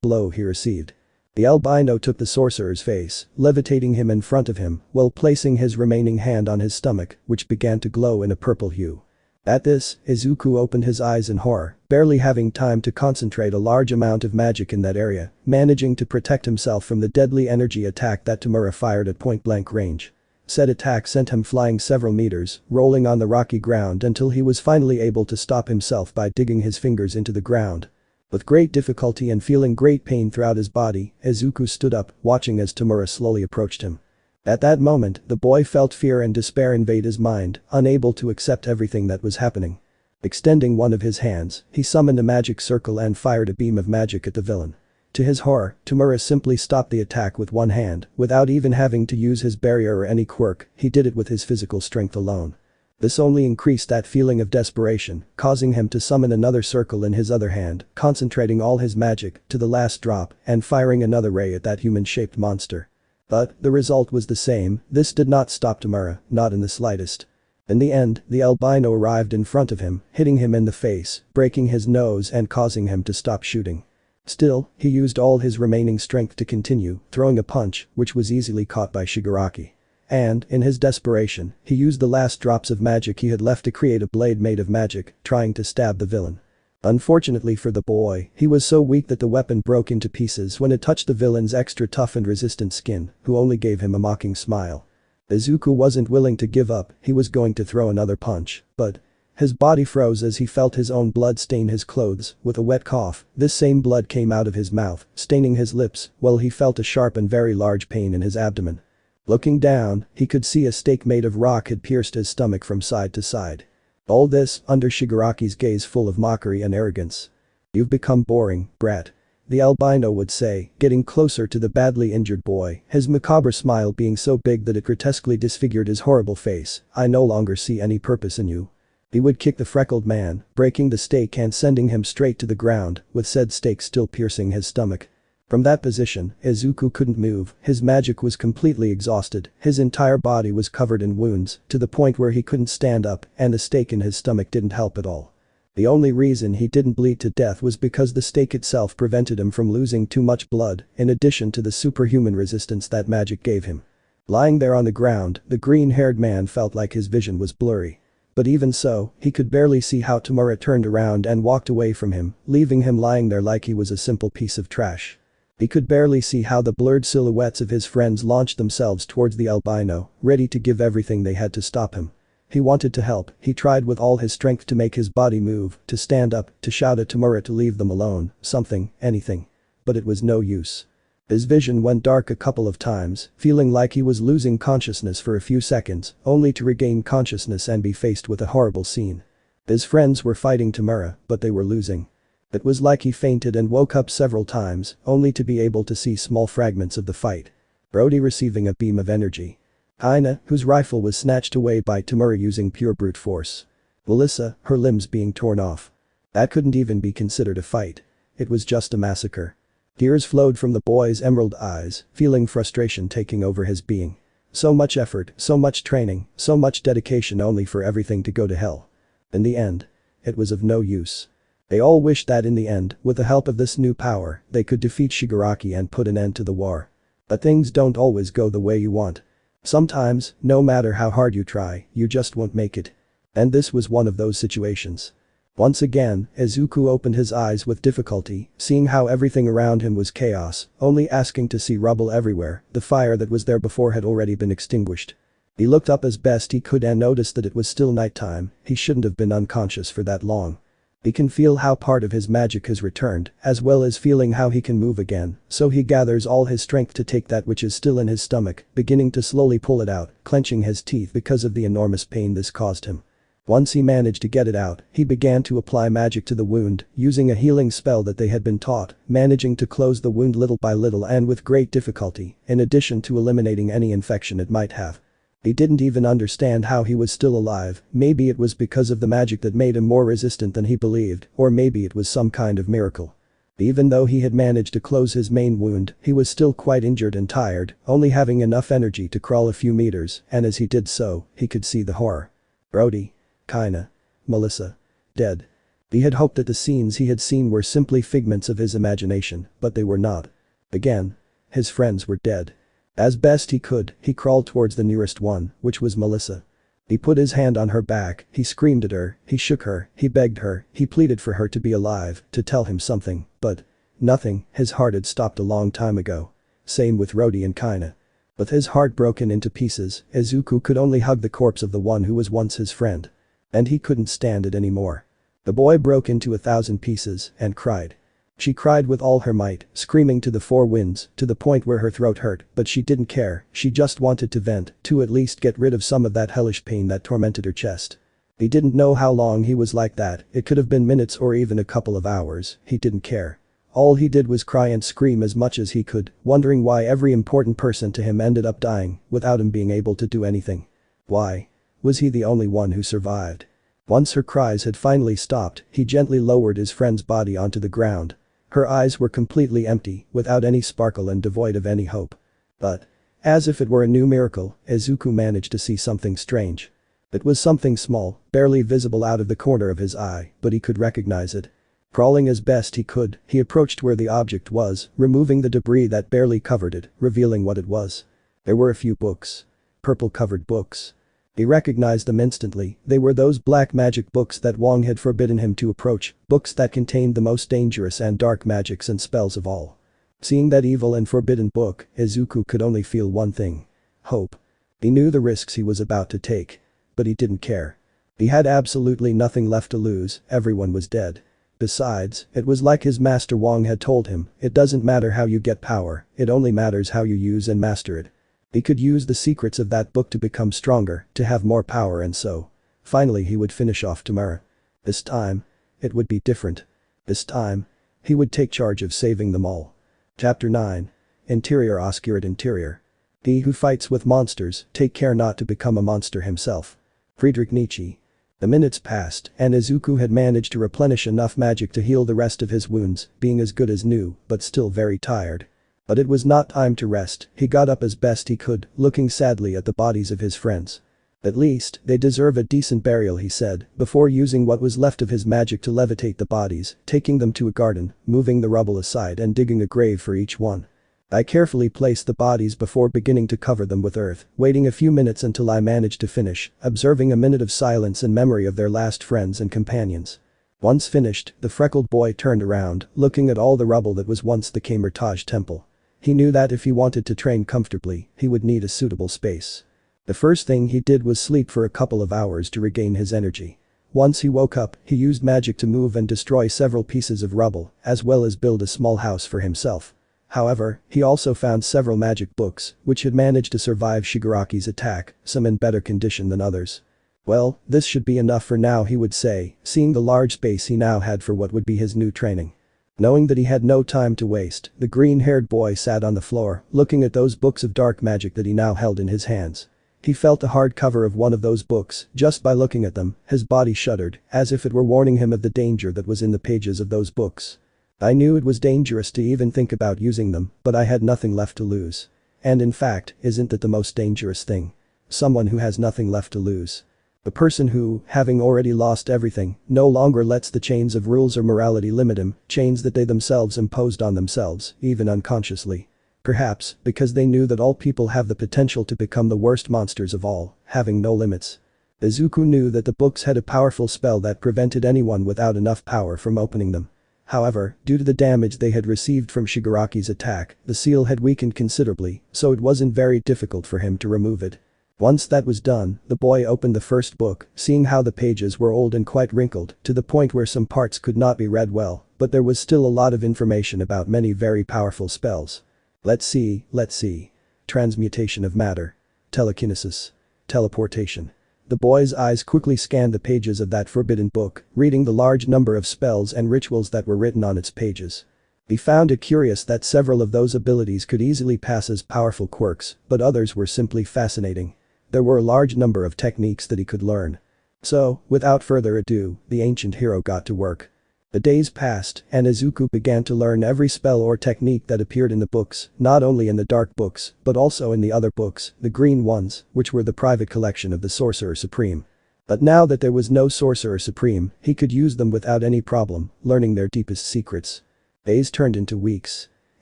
blow he received. The albino took the sorcerer's face, levitating him in front of him, while placing his remaining hand on his stomach, which began to glow in a purple hue. At this, Izuku opened his eyes in horror, barely having time to concentrate a large amount of magic in that area, managing to protect himself from the deadly energy attack that Ṱemurah fired at point-blank range. Said attack sent him flying several meters, rolling on the rocky ground until he was finally able to stop himself by digging his fingers into the ground. With great difficulty and feeling great pain throughout his body, Izuku stood up, watching as 𝓬𝓫 slowly approached him. At that moment, the boy felt fear and despair invade his mind, unable to accept everything that was happening. Extending one of his hands, he summoned a magic circle and fired a beam of magic at the villain. To his horror, 𝓬𝓫 simply stopped the attack with one hand, without even having to use his barrier or any quirk, he did it with his physical strength alone. This only increased that feeling of desperation, causing him to summon another circle in his other hand, concentrating all his magic to the last drop and firing another ray at that human-shaped monster. But, the result was the same, this did not stop 𝓬𝓫, not in the slightest. In the end, the albino arrived in front of him, hitting him in the face, breaking his nose and causing him to stop shooting. Still, he used all his remaining strength to continue, throwing a punch, which was easily caught by Shigaraki. And, in his desperation, he used the last drops of magic he had left to create a blade made of magic, trying to stab the villain. Unfortunately for the boy, he was so weak that the weapon broke into pieces when it touched the villain's extra tough and resistant skin, who only gave him a mocking smile. Izuku wasn't willing to give up, he was going to throw another punch, but his body froze as he felt his own blood stain his clothes. With a wet cough, this same blood came out of his mouth, staining his lips, while he felt a sharp and very large pain in his abdomen. Looking down, he could see a stake made of rock had pierced his stomach from side to side. All this, under Shigaraki's gaze full of mockery and arrogance. "You've become boring, brat," the albino would say, getting closer to the badly injured boy, his macabre smile being so big that it grotesquely disfigured his horrible face. "I no longer see any purpose in you." He would kick the freckled man, breaking the stake and sending him straight to the ground, with said stake still piercing his stomach. From that position, Izuku couldn't move, his magic was completely exhausted, his entire body was covered in wounds, to the point where he couldn't stand up, and the stake in his stomach didn't help at all. The only reason he didn't bleed to death was because the stake itself prevented him from losing too much blood, in addition to the superhuman resistance that magic gave him. Lying there on the ground, the green-haired man felt like his vision was blurry. But even so, he could barely see how 𝓬𝓫 turned around and walked away from him, leaving him lying there like he was a simple piece of trash. He could barely see how the blurred silhouettes of his friends launched themselves towards the albino, ready to give everything they had to stop him. He wanted to help, he tried with all his strength to make his body move, to stand up, to shout at 𝓬𝓫 to leave them alone, something, anything. But it was no use. His vision went dark a couple of times, feeling like he was losing consciousness for a few seconds, only to regain consciousness and be faced with a horrible scene. His friends were fighting 𝓬𝓫, but they were losing. It was like he fainted and woke up several times, only to be able to see small fragments of the fight. Brody receiving a beam of energy. Aina, whose rifle was snatched away by 𝓬𝓫 using pure brute force. Melissa, her limbs being torn off. That couldn't even be considered a fight. It was just a massacre. Tears flowed from the boy's emerald eyes, feeling frustration taking over his being. So much effort, so much training, so much dedication only for everything to go to hell. In the end, it was of no use. They all wished that in the end, with the help of this new power, they could defeat Shigaraki and put an end to the war. But things don't always go the way you want. Sometimes, no matter how hard you try, you just won't make it. And this was one of those situations. Once again, Izuku opened his eyes with difficulty, seeing how everything around him was chaos, only asking to see rubble everywhere. The fire that was there before had already been extinguished. He looked up as best he could and noticed that it was still nighttime. He shouldn't have been unconscious for that long. He can feel how part of his magic has returned, as well as feeling how he can move again, so he gathers all his strength to take that which is still in his stomach, beginning to slowly pull it out, clenching his teeth because of the enormous pain this caused him. Once he managed to get it out, he began to apply magic to the wound, using a healing spell that they had been taught, managing to close the wound little by little and with great difficulty, in addition to eliminating any infection it might have. He didn't even understand how he was still alive. Maybe it was because of the magic that made him more resistant than he believed, or maybe it was some kind of miracle. Even though he had managed to close his main wound, he was still quite injured and tired, only having enough energy to crawl a few meters, and as he did so, he could see the horror. Brody, Kaina, Melissa, dead. He had hoped that the scenes he had seen were simply figments of his imagination, but they were not. Again, his friends were dead. As best he could, he crawled towards the nearest one, which was Melissa. He put his hand on her back, he screamed at her, he shook her, he begged her, he pleaded for her to be alive, to tell him something, but nothing, his heart had stopped a long time ago. Same with Rhodey and Kaina. With his heart broken into pieces, Izuku could only hug the corpse of the one who was once his friend. And he couldn't stand it anymore. The boy broke into 1,000 pieces and cried. She cried with all her might, screaming to the four winds, to the point where her throat hurt, but she didn't care, she just wanted to vent, to at least get rid of some of that hellish pain that tormented her chest. He didn't know how long he was like that, it could have been minutes or even a couple of hours, he didn't care. All he did was cry and scream as much as he could, wondering why every important person to him ended up dying, without him being able to do anything. Why? Was he the only one who survived? Once her cries had finally stopped, he gently lowered his friend's body onto the ground. Her eyes were completely empty, without any sparkle and devoid of any hope. But, as if it were a new miracle, Izuku managed to see something strange. It was something small, barely visible out of the corner of his eye, but he could recognize it. Crawling as best he could, he approached where the object was, removing the debris that barely covered it, revealing what it was. There were a few books. Purple-covered books. He recognized them instantly, they were those black magic books that Wong had forbidden him to approach, books that contained the most dangerous and dark magics and spells of all. Seeing that evil and forbidden book, Izuku could only feel one thing. Hope. He knew the risks he was about to take. But he didn't care. He had absolutely nothing left to lose, everyone was dead. Besides, it was like his master Wong had told him, it doesn't matter how you get power, it only matters how you use and master it. He could use the secrets of that book to become stronger, to have more power and so. Finally he would finish off Ṭhmära. This time. It would be different. This time. He would take charge of saving them all. Chapter 9. Interior Oscured Interior. He who fights with monsters, take care not to become a monster himself. Friedrich Nietzsche. The minutes passed, and Izuku had managed to replenish enough magic to heal the rest of his wounds, being as good as new, but still very tired. But it was not time to rest, he got up as best he could, looking sadly at the bodies of his friends. At least, they deserve a decent burial, he said, before using what was left of his magic to levitate the bodies, taking them to a garden, moving the rubble aside and digging a grave for each one. I carefully placed the bodies before beginning to cover them with earth, waiting a few minutes until I managed to finish, observing a minute of silence in memory of their last friends and companions. Once finished, the freckled boy turned around, looking at all the rubble that was once the 𝓬𝓸𝓻𝓮 temple. He knew that if he wanted to train comfortably, he would need a suitable space. The first thing he did was sleep for a couple of hours to regain his energy. Once he woke up, he used magic to move and destroy several pieces of rubble, as well as build a small house for himself. However, he also found several magic books, which had managed to survive Shigaraki's attack, some in better condition than others. Well, this should be enough for now, he would say, seeing the large space he now had for what would be his new training. Knowing that he had no time to waste, the green-haired boy sat on the floor, looking at those books of dark magic that he now held in his hands. He felt the hard cover of one of those books, just by looking at them, his body shuddered, as if it were warning him of the danger that was in the pages of those books. I knew it was dangerous to even think about using them, but I had nothing left to lose. And in fact, isn't that the most dangerous thing? Someone who has nothing left to lose. The person who, having already lost everything, no longer lets the chains of rules or morality limit him, chains that they themselves imposed on themselves, even unconsciously. Perhaps, because they knew that all people have the potential to become the worst monsters of all, having no limits. Izuku knew that the books had a powerful spell that prevented anyone without enough power from opening them. However, due to the damage they had received from Shigaraki's attack, the seal had weakened considerably, so it wasn't very difficult for him to remove it. Once that was done, the boy opened the first book, seeing how the pages were old and quite wrinkled, to the point where some parts could not be read well, but there was still a lot of information about many very powerful spells. Let's see. Transmutation of matter. Telekinesis. Teleportation. The boy's eyes quickly scanned the pages of that forbidden book, reading the large number of spells and rituals that were written on its pages. He found it curious that several of those abilities could easily pass as powerful quirks, but others were simply fascinating. There were a large number of techniques that he could learn. So, without further ado, the ancient hero got to work. The days passed, and Izuku began to learn every spell or technique that appeared in the books, not only in the dark books, but also in the other books, the green ones, which were the private collection of the Sorcerer Supreme. But now that there was no Sorcerer Supreme, he could use them without any problem, learning their deepest secrets. Days turned into weeks.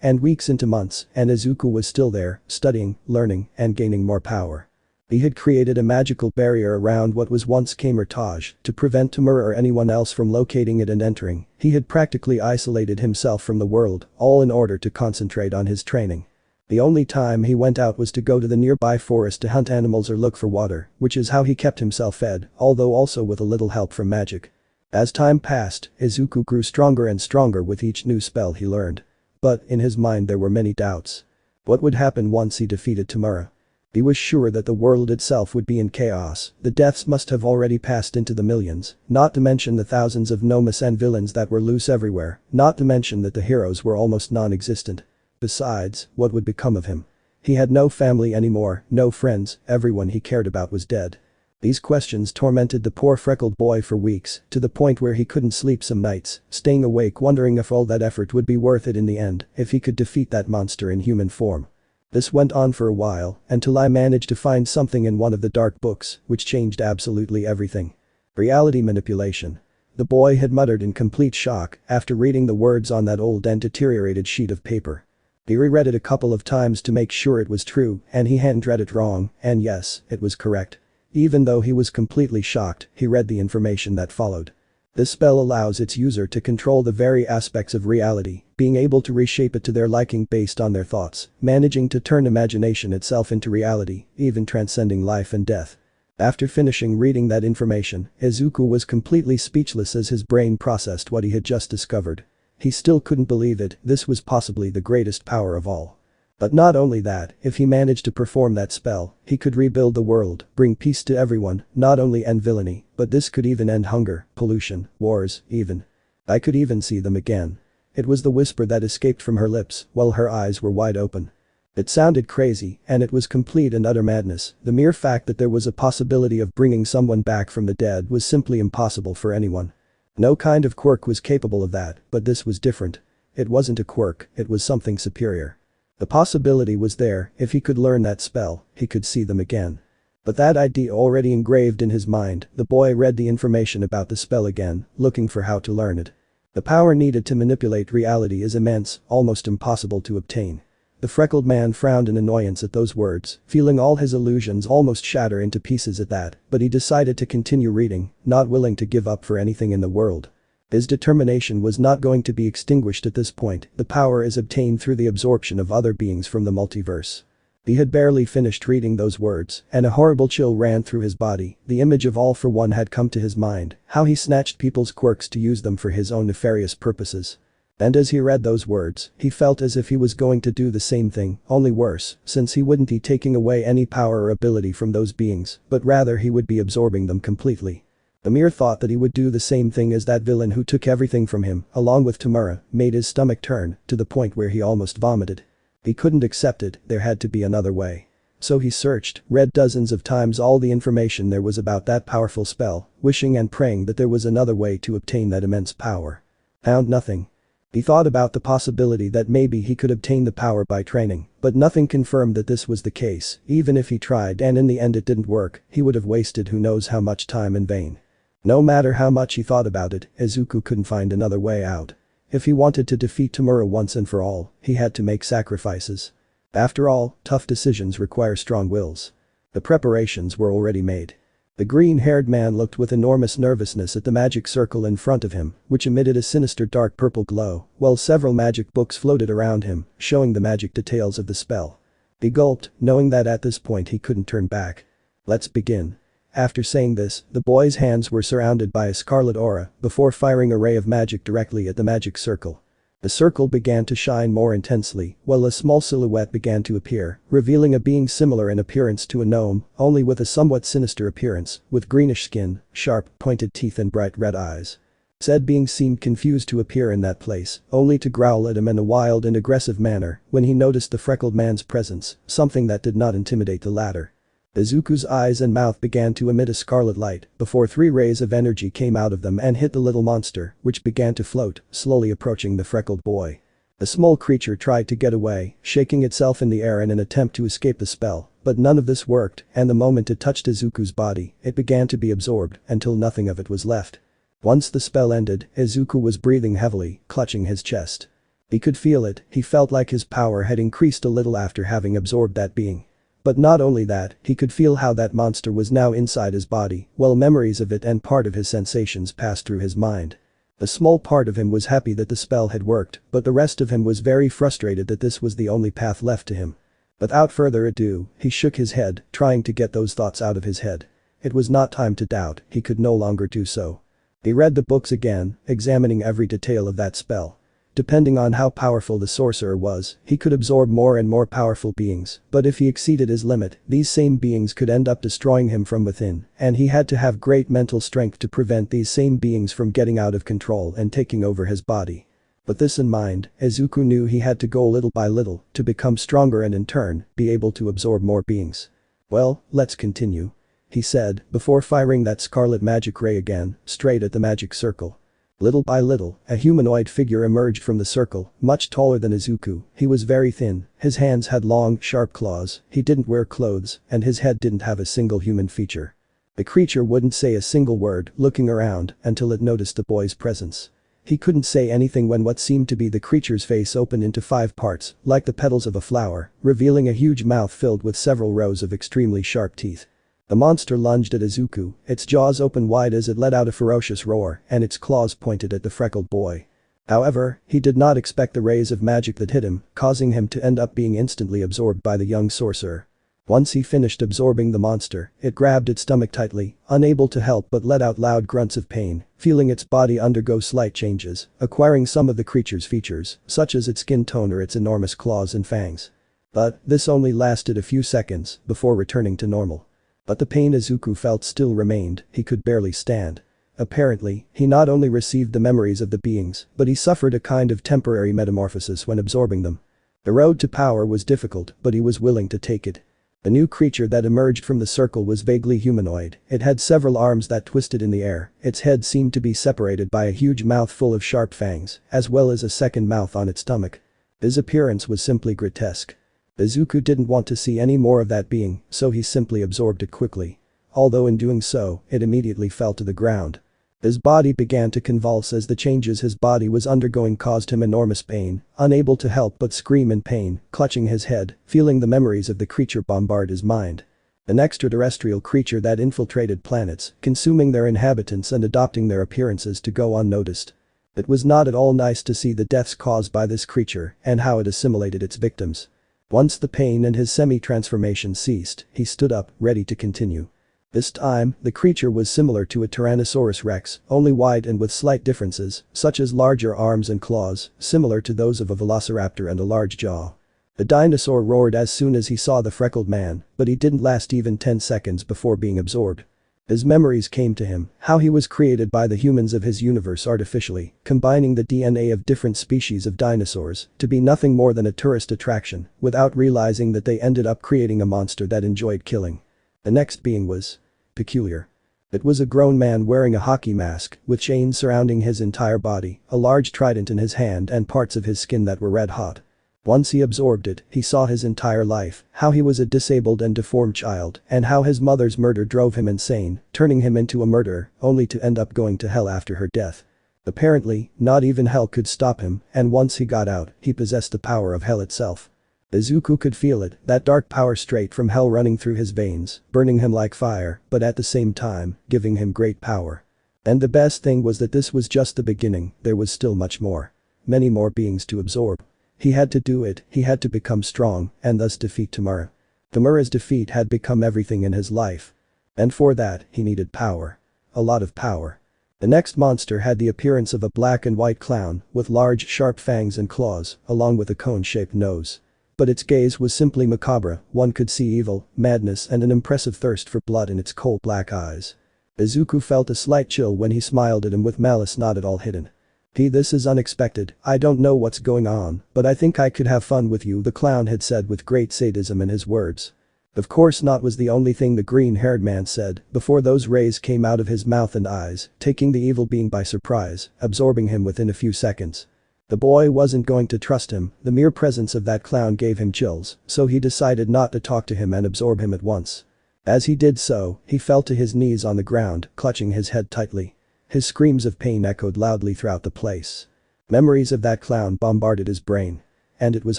And weeks into months, and Izuku was still there, studying, learning, and gaining more power. He had created a magical barrier around what was once 𝓬𝓬𝓻𝓮 to prevent Ṭhmära or anyone else from locating it and entering. He had practically isolated himself from the world, all in order to concentrate on his training. The only time he went out was to go to the nearby forest to hunt animals or look for water, which is how he kept himself fed, although also with a little help from magic. As time passed, Izuku grew stronger and stronger with each new spell he learned. But, in his mind there were many doubts. What would happen once he defeated Ṱammara? He was sure that the world itself would be in chaos, the deaths must have already passed into the millions, not to mention the thousands of nomus and villains that were loose everywhere, not to mention that the heroes were almost non-existent. Besides, what would become of him? He had no family anymore, no friends, everyone he cared about was dead. These questions tormented the poor freckled boy for weeks, to the point where he couldn't sleep some nights, staying awake wondering if all that effort would be worth it in the end, if he could defeat that monster in human form. This went on for a while, until I managed to find something in one of the dark books, which changed absolutely everything. Reality manipulation. The boy had muttered in complete shock after reading the words on that old and deteriorated sheet of paper. He reread it a couple of times to make sure it was true, and he hadn't read it wrong, and yes, it was correct. Even though he was completely shocked, he read the information that followed. This spell allows its user to control the very aspects of reality, being able to reshape it to their liking based on their thoughts, managing to turn imagination itself into reality, even transcending life and death. After finishing reading that information, Izuku was completely speechless as his brain processed what he had just discovered. He still couldn't believe it, this was possibly the greatest power of all. But not only that, if he managed to perform that spell, he could rebuild the world, bring peace to everyone, not only end villainy, but this could even end hunger, pollution, wars, even. I could even see them again. It was the whisper that escaped from her lips while her eyes were wide open. It sounded crazy, and it was complete and utter madness. The mere fact that there was a possibility of bringing someone back from the dead was simply impossible for anyone. No kind of quirk was capable of that, but this was different. It wasn't a quirk, it was something superior. The possibility was there, if he could learn that spell, he could see them again. But that idea already engraved in his mind, the boy read the information about the spell again, looking for how to learn it. The power needed to manipulate reality is immense, almost impossible to obtain. The freckled man frowned in annoyance at those words, feeling all his illusions almost shatter into pieces at that, but he decided to continue reading, not willing to give up for anything in the world. His determination was not going to be extinguished at this point, the power is obtained through the absorption of other beings from the multiverse. He had barely finished reading those words, and a horrible chill ran through his body, the image of All For One had come to his mind, how he snatched people's quirks to use them for his own nefarious purposes. And as he read those words, he felt as if he was going to do the same thing, only worse, since he wouldn't be taking away any power or ability from those beings, but rather he would be absorbing them completely. The mere thought that he would do the same thing as that villain who took everything from him, along with Ṱammara, made his stomach turn, to the point where he almost vomited. He couldn't accept it, there had to be another way. So he searched, read dozens of times all the information there was about that powerful spell, wishing and praying that there was another way to obtain that immense power. Found nothing. He thought about the possibility that maybe he could obtain the power by training, but nothing confirmed that this was the case. Even if he tried and in the end it didn't work, he would have wasted who knows how much time in vain. No matter how much he thought about it, Izuku couldn't find another way out. If he wanted to defeat Ṱammara once and for all, he had to make sacrifices. After all, tough decisions require strong wills. The preparations were already made. The green-haired man looked with enormous nervousness at the magic circle in front of him, which emitted a sinister dark purple glow, while several magic books floated around him, showing the magic details of the spell. He gulped, knowing that at this point he couldn't turn back. Let's begin. After saying this, the boy's hands were surrounded by a scarlet aura before firing a ray of magic directly at the magic circle. The circle began to shine more intensely, while a small silhouette began to appear, revealing a being similar in appearance to a gnome, only with a somewhat sinister appearance, with greenish skin, sharp, pointed teeth and bright red eyes. Said being seemed confused to appear in that place, only to growl at him in a wild and aggressive manner when he noticed the freckled man's presence, something that did not intimidate the latter. Izuku's eyes and mouth began to emit a scarlet light before 3 rays of energy came out of them and hit the little monster, which began to float, slowly approaching the freckled boy. The small creature tried to get away, shaking itself in the air in an attempt to escape the spell, but none of this worked, and the moment it touched Izuku's body, it began to be absorbed until nothing of it was left. Once the spell ended, Izuku was breathing heavily, clutching his chest. He could feel it, he felt like his power had increased a little after having absorbed that being. But not only that, he could feel how that monster was now inside his body, while memories of it and part of his sensations passed through his mind. A small part of him was happy that the spell had worked, but the rest of him was very frustrated that this was the only path left to him. Without further ado, he shook his head, trying to get those thoughts out of his head. It was not time to doubt, he could no longer do so. He read the books again, examining every detail of that spell. Depending on how powerful the sorcerer was, he could absorb more and more powerful beings, but if he exceeded his limit, these same beings could end up destroying him from within, and he had to have great mental strength to prevent these same beings from getting out of control and taking over his body. With this in mind, Izuku knew he had to go little by little to become stronger and in turn, be able to absorb more beings. "Well, let's continue," he said, before firing that scarlet magic ray again, straight at the magic circle. Little by little, a humanoid figure emerged from the circle, much taller than Izuku. He was very thin, his hands had long, sharp claws, he didn't wear clothes, and his head didn't have a single human feature. The creature wouldn't say a single word, looking around, until it noticed the boy's presence. He couldn't say anything when what seemed to be the creature's face opened into 5 parts, like the petals of a flower, revealing a huge mouth filled with several rows of extremely sharp teeth. The monster lunged at Izuku, its jaws open wide as it let out a ferocious roar, and its claws pointed at the freckled boy. However, he did not expect the rays of magic that hit him, causing him to end up being instantly absorbed by the young sorcerer. Once he finished absorbing the monster, it grabbed its stomach tightly, unable to help but let out loud grunts of pain, feeling its body undergo slight changes, acquiring some of the creature's features, such as its skin tone or its enormous claws and fangs. But this only lasted a few seconds before returning to normal. But the pain Izuku felt still remained, he could barely stand. Apparently, he not only received the memories of the beings, but he suffered a kind of temporary metamorphosis when absorbing them. The road to power was difficult, but he was willing to take it. The new creature that emerged from the circle was vaguely humanoid, it had several arms that twisted in the air, its head seemed to be separated by a huge mouth full of sharp fangs, as well as a second mouth on its stomach. His appearance was simply grotesque. Izuku didn't want to see any more of that being, so he simply absorbed it quickly. Although in doing so, it immediately fell to the ground. His body began to convulse as the changes his body was undergoing caused him enormous pain, unable to help but scream in pain, clutching his head, feeling the memories of the creature bombard his mind. An extraterrestrial creature that infiltrated planets, consuming their inhabitants and adopting their appearances to go unnoticed. It was not at all nice to see the deaths caused by this creature and how it assimilated its victims. Once the pain and his semi-transformation ceased, he stood up, ready to continue. This time, the creature was similar to a Tyrannosaurus rex, only white and with slight differences, such as larger arms and claws, similar to those of a velociraptor and a large jaw. The dinosaur roared as soon as he saw the freckled man, but he didn't last even 10 seconds before being absorbed. His memories came to him, how he was created by the humans of his universe artificially, combining the DNA of different species of dinosaurs to be nothing more than a tourist attraction, without realizing that they ended up creating a monster that enjoyed killing. The next being was peculiar. It was a grown man wearing a hockey mask, with chains surrounding his entire body, a large trident in his hand and parts of his skin that were red hot. Once he absorbed it, he saw his entire life, how he was a disabled and deformed child, and how his mother's murder drove him insane, turning him into a murderer, only to end up going to hell after her death. Apparently, not even hell could stop him, and once he got out, he possessed the power of hell itself. Izuku could feel it, that dark power straight from hell running through his veins, burning him like fire, but at the same time, giving him great power. And the best thing was that this was just the beginning, there was still much more. Many more beings to absorb. He had to do it, he had to become strong, and thus defeat 𝓬𝓫. 𝓬𝓫's defeat had become everything in his life. And for that, he needed power. A lot of power. The next monster had the appearance of a black and white clown, with large sharp fangs and claws, along with a cone-shaped nose. But its gaze was simply macabre, one could see evil, madness and an impressive thirst for blood in its cold black eyes. Izuku felt a slight chill when he smiled at him with malice not at all hidden. This is unexpected, I don't know what's going on, but I think I could have fun with you, the clown had said with great sadism in his words. Of course not was the only thing the green-haired man said, before those rays came out of his mouth and eyes, taking the evil being by surprise, absorbing him within a few seconds. The boy wasn't going to trust him, the mere presence of that clown gave him chills, so he decided not to talk to him and absorb him at once. As he did so, he fell to his knees on the ground, clutching his head tightly. His screams of pain echoed loudly throughout the place. Memories of that clown bombarded his brain. And it was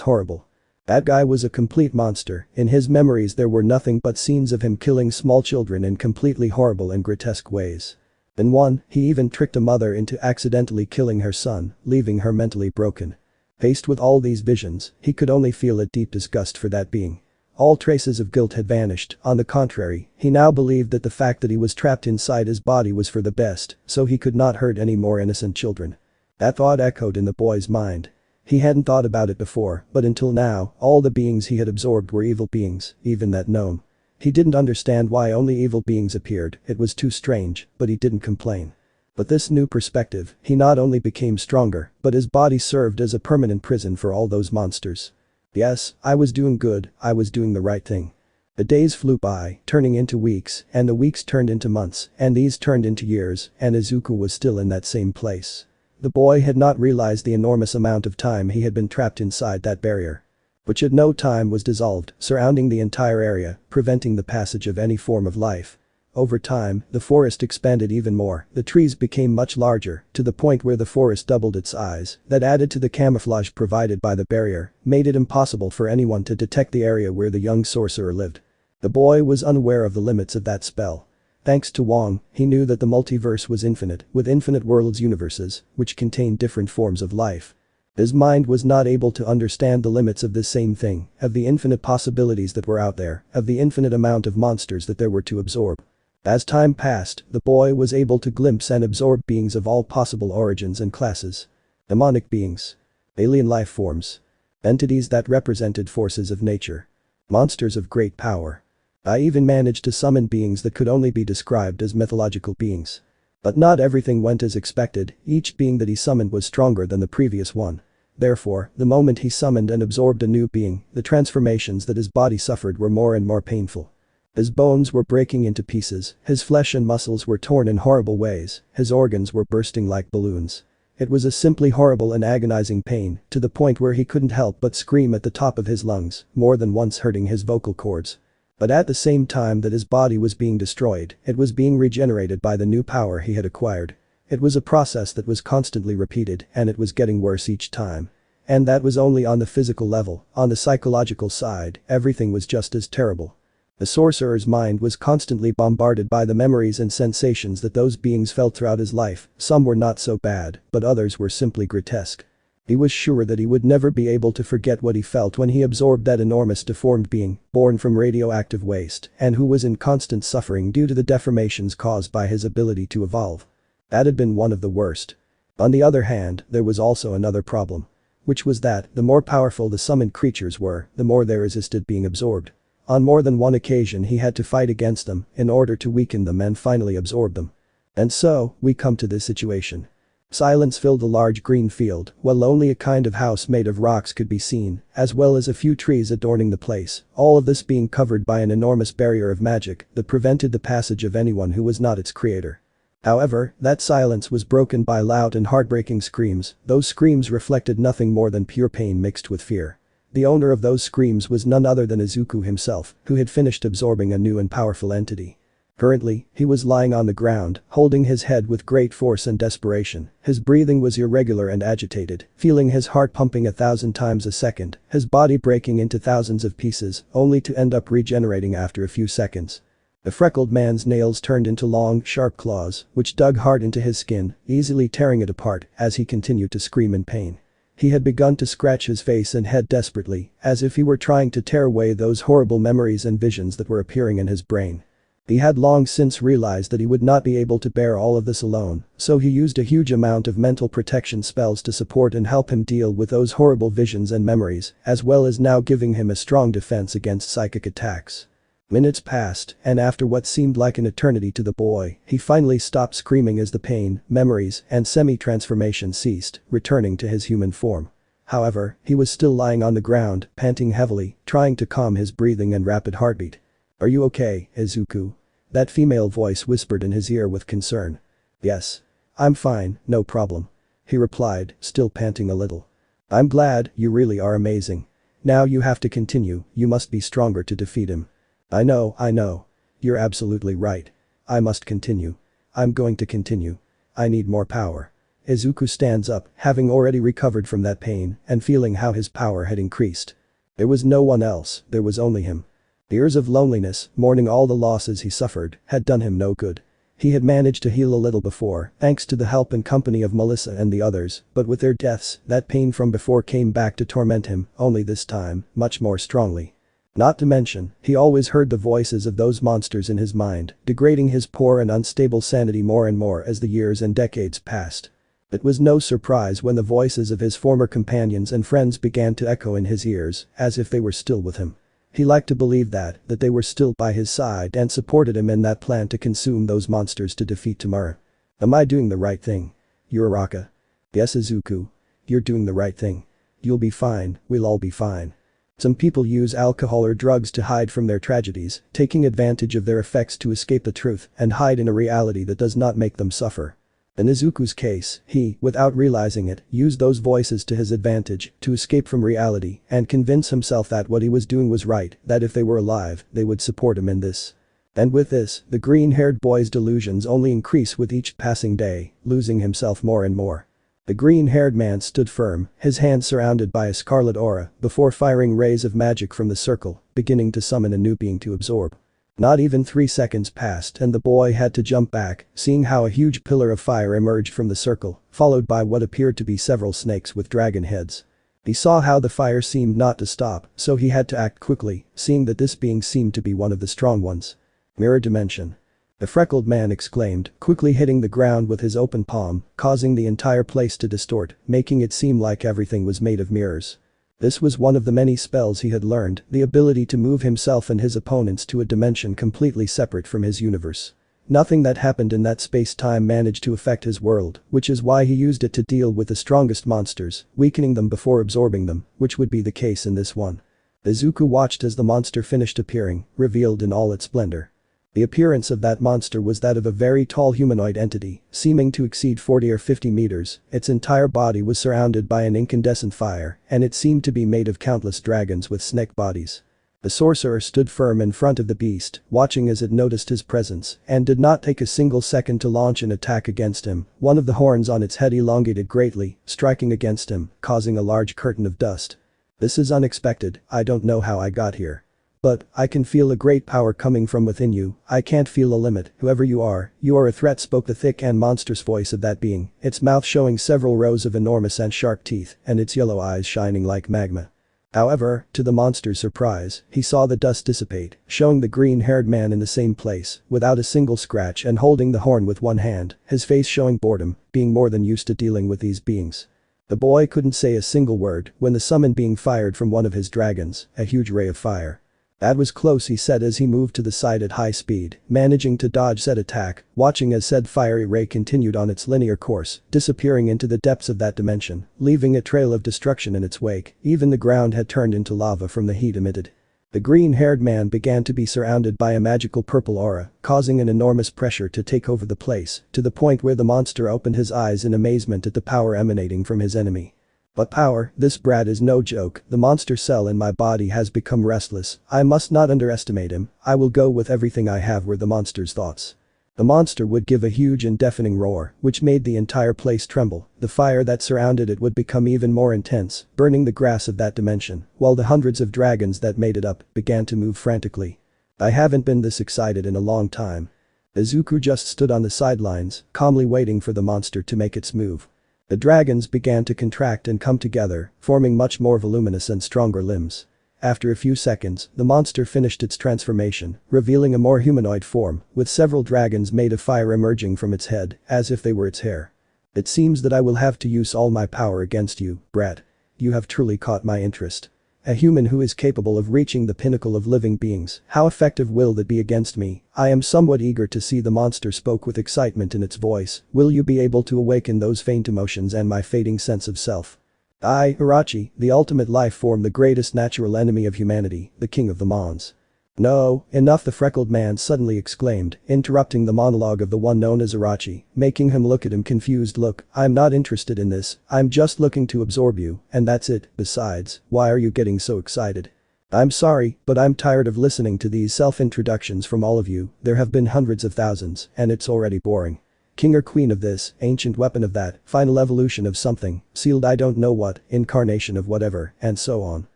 horrible. That guy was a complete monster, in his memories there were nothing but scenes of him killing small children in completely horrible and grotesque ways. In one, he even tricked a mother into accidentally killing her son, leaving her mentally broken. Faced with all these visions, he could only feel a deep disgust for that being. All traces of guilt had vanished, on the contrary, he now believed that the fact that he was trapped inside his body was for the best, so he could not hurt any more innocent children. That thought echoed in the boy's mind. He hadn't thought about it before, but until now, all the beings he had absorbed were evil beings, even that gnome. He didn't understand why only evil beings appeared, it was too strange, but he didn't complain. But this new perspective, he not only became stronger, but his body served as a permanent prison for all those monsters. Yes, I was doing good, I was doing the right thing. The days flew by, turning into weeks, and the weeks turned into months, and these turned into years, and Izuku was still in that same place. The boy had not realized the enormous amount of time he had been trapped inside that barrier. But yet no time was dissolved, surrounding the entire area, preventing the passage of any form of life. Over time, the forest expanded even more, the trees became much larger, to the point where the forest doubled its size, that added to the camouflage provided by the barrier, made it impossible for anyone to detect the area where the young sorcerer lived. The boy was unaware of the limits of that spell. Thanks to Wong, he knew that the multiverse was infinite, with infinite worlds universes, which contained different forms of life. His mind was not able to understand the limits of this same thing, of the infinite possibilities that were out there, of the infinite amount of monsters that there were to absorb. As time passed, the boy was able to glimpse and absorb beings of all possible origins and classes. Demonic beings. Alien life forms. Entities that represented forces of nature. Monsters of great power. I even managed to summon beings that could only be described as mythological beings. But not everything went as expected, each being that he summoned was stronger than the previous one. Therefore, the moment he summoned and absorbed a new being, the transformations that his body suffered were more and more painful. His bones were breaking into pieces, his flesh and muscles were torn in horrible ways, his organs were bursting like balloons. It was a simply horrible and agonizing pain, to the point where he couldn't help but scream at the top of his lungs, more than once hurting his vocal cords. But at the same time that his body was being destroyed, it was being regenerated by the new power he had acquired. It was a process that was constantly repeated, and it was getting worse each time. And that was only on the physical level, on the psychological side, everything was just as terrible. The sorcerer's mind was constantly bombarded by the memories and sensations that those beings felt throughout his life, some were not so bad, but others were simply grotesque. He was sure that he would never be able to forget what he felt when he absorbed that enormous deformed being, born from radioactive waste, and who was in constant suffering due to the deformations caused by his ability to evolve. That had been one of the worst. On the other hand, there was also another problem. Which was that, the more powerful the summoned creatures were, the more they resisted being absorbed. On more than one occasion he had to fight against them in order to weaken them and finally absorb them. And so, we come to this situation. Silence filled the large green field, while only a kind of house made of rocks could be seen, as well as a few trees adorning the place, all of this being covered by an enormous barrier of magic that prevented the passage of anyone who was not its creator. However, that silence was broken by loud and heartbreaking screams, those screams reflected nothing more than pure pain mixed with fear. The owner of those screams was none other than Izuku himself, who had finished absorbing a new and powerful entity. Currently, he was lying on the ground, holding his head with great force and desperation, his breathing was irregular and agitated, feeling his heart pumping 1,000 times a second, his body breaking into thousands of pieces, only to end up regenerating after a few seconds. The freckled man's nails turned into long, sharp claws, which dug hard into his skin, easily tearing it apart, as he continued to scream in pain. He had begun to scratch his face and head desperately, as if he were trying to tear away those horrible memories and visions that were appearing in his brain. He had long since realized that he would not be able to bear all of this alone, so he used a huge amount of mental protection spells to support and help him deal with those horrible visions and memories, as well as now giving him a strong defense against psychic attacks. Minutes passed, and after what seemed like an eternity to the boy, he finally stopped screaming as the pain, memories, and semi-transformation ceased, returning to his human form. However, he was still lying on the ground, panting heavily, trying to calm his breathing and rapid heartbeat. "Are you okay, Izuku?" That female voice whispered in his ear with concern. "Yes. I'm fine, no problem," he replied, still panting a little. "I'm glad, you really are amazing. Now you have to continue, you must be stronger to defeat him." I know. You're absolutely right. I must continue. I'm going to continue. I need more power." Izuku stands up, having already recovered from that pain, and feeling how his power had increased. There was no one else, there was only him. Years of loneliness, mourning all the losses he suffered, had done him no good. He had managed to heal a little before, thanks to the help and company of Melissa and the others, but with their deaths, that pain from before came back to torment him, only this time, much more strongly. Not to mention, he always heard the voices of those monsters in his mind, degrading his poor and unstable sanity more and more as the years and decades passed. It was no surprise when the voices of his former companions and friends began to echo in his ears, as if they were still with him. He liked to believe that they were still by his side and supported him in that plan to consume those monsters to defeat 𝓬𝓼. Am I doing the right thing? 𝓬𝓼𝓱𝓪. Yes, Izuku. You're doing the right thing. You'll be fine, we'll all be fine. Some people use alcohol or drugs to hide from their tragedies, taking advantage of their effects to escape the truth and hide in a reality that does not make them suffer. In Izuku's case, he, without realizing it, used those voices to his advantage to escape from reality and convince himself that what he was doing was right, that if they were alive, they would support him in this. And with this, the green-haired boy's delusions only increase with each passing day, losing himself more and more. The green-haired man stood firm, his hands surrounded by a scarlet aura, before firing rays of magic from the circle, beginning to summon a new being to absorb. Not even 3 seconds passed and the boy had to jump back, seeing how a huge pillar of fire emerged from the circle, followed by what appeared to be several snakes with dragon heads. He saw how the fire seemed not to stop, so he had to act quickly, seeing that this being seemed to be one of the strong ones. Mirror dimension. The freckled man exclaimed, quickly hitting the ground with his open palm, causing the entire place to distort, making it seem like everything was made of mirrors. This was one of the many spells he had learned, the ability to move himself and his opponents to a dimension completely separate from his universe. Nothing that happened in that space-time managed to affect his world, which is why he used it to deal with the strongest monsters, weakening them before absorbing them, which would be the case in this one. Izuku watched as the monster finished appearing, revealed in all its splendor. The appearance of that monster was that of a very tall humanoid entity, seeming to exceed 40 or 50 meters, its entire body was surrounded by an incandescent fire, and it seemed to be made of countless dragons with snake bodies. The sorcerer stood firm in front of the beast, watching as it noticed his presence, and did not take a single second to launch an attack against him. One of the horns on its head elongated greatly, striking against him, causing a large curtain of dust. This is unexpected, I don't know how I got here. But, I can feel a great power coming from within you, I can't feel a limit, whoever you are a threat, spoke the thick and monstrous voice of that being, its mouth showing several rows of enormous and sharp teeth and its yellow eyes shining like magma. However, to the monster's surprise, he saw the dust dissipate, showing the green-haired man in the same place, without a single scratch and holding the horn with one hand, his face showing boredom, being more than used to dealing with these beings. The boy couldn't say a single word when the summoned being fired from one of his dragons, a huge ray of fire. That was close, he said as he moved to the side at high speed, managing to dodge said attack, watching as said fiery ray continued on its linear course, disappearing into the depths of that dimension, leaving a trail of destruction in its wake. Even the ground had turned into lava from the heat emitted. The green-haired man began to be surrounded by a magical purple aura, causing an enormous pressure to take over the place, to the point where the monster opened his eyes in amazement at the power emanating from his enemy. But power, this brat is no joke, the monster cell in my body has become restless, I must not underestimate him, I will go with everything I have, were the monster's thoughts. The monster would give a huge and deafening roar, which made the entire place tremble, the fire that surrounded it would become even more intense, burning the grass of that dimension, while the hundreds of dragons that made it up began to move frantically. I haven't been this excited in a long time. Izuku just stood on the sidelines, calmly waiting for the monster to make its move. The dragons began to contract and come together, forming much more voluminous and stronger limbs. After a few seconds, the monster finished its transformation, revealing a more humanoid form, with several dragons made of fire emerging from its head, as if they were its hair. It seems that I will have to use all my power against you, brat. You have truly caught my interest. A human who is capable of reaching the pinnacle of living beings, how effective will that be against me? I am somewhat eager to see, the monster spoke with excitement in its voice. Will you be able to awaken those faint emotions and my fading sense of self? I, Orochi, the ultimate life form, the greatest natural enemy of humanity, the king of the Mons. No, enough, the freckled man suddenly exclaimed, interrupting the monologue of the one known as Orochi, making him look at him confused. Look, I'm not interested in this, I'm just looking to absorb you, and that's it. Besides, why are you getting so excited? I'm sorry, but I'm tired of listening to these self-introductions from all of you, there have been hundreds of thousands, and it's already boring. King or queen of this, ancient weapon of that, final evolution of something, sealed I don't know what, incarnation of whatever, and so on.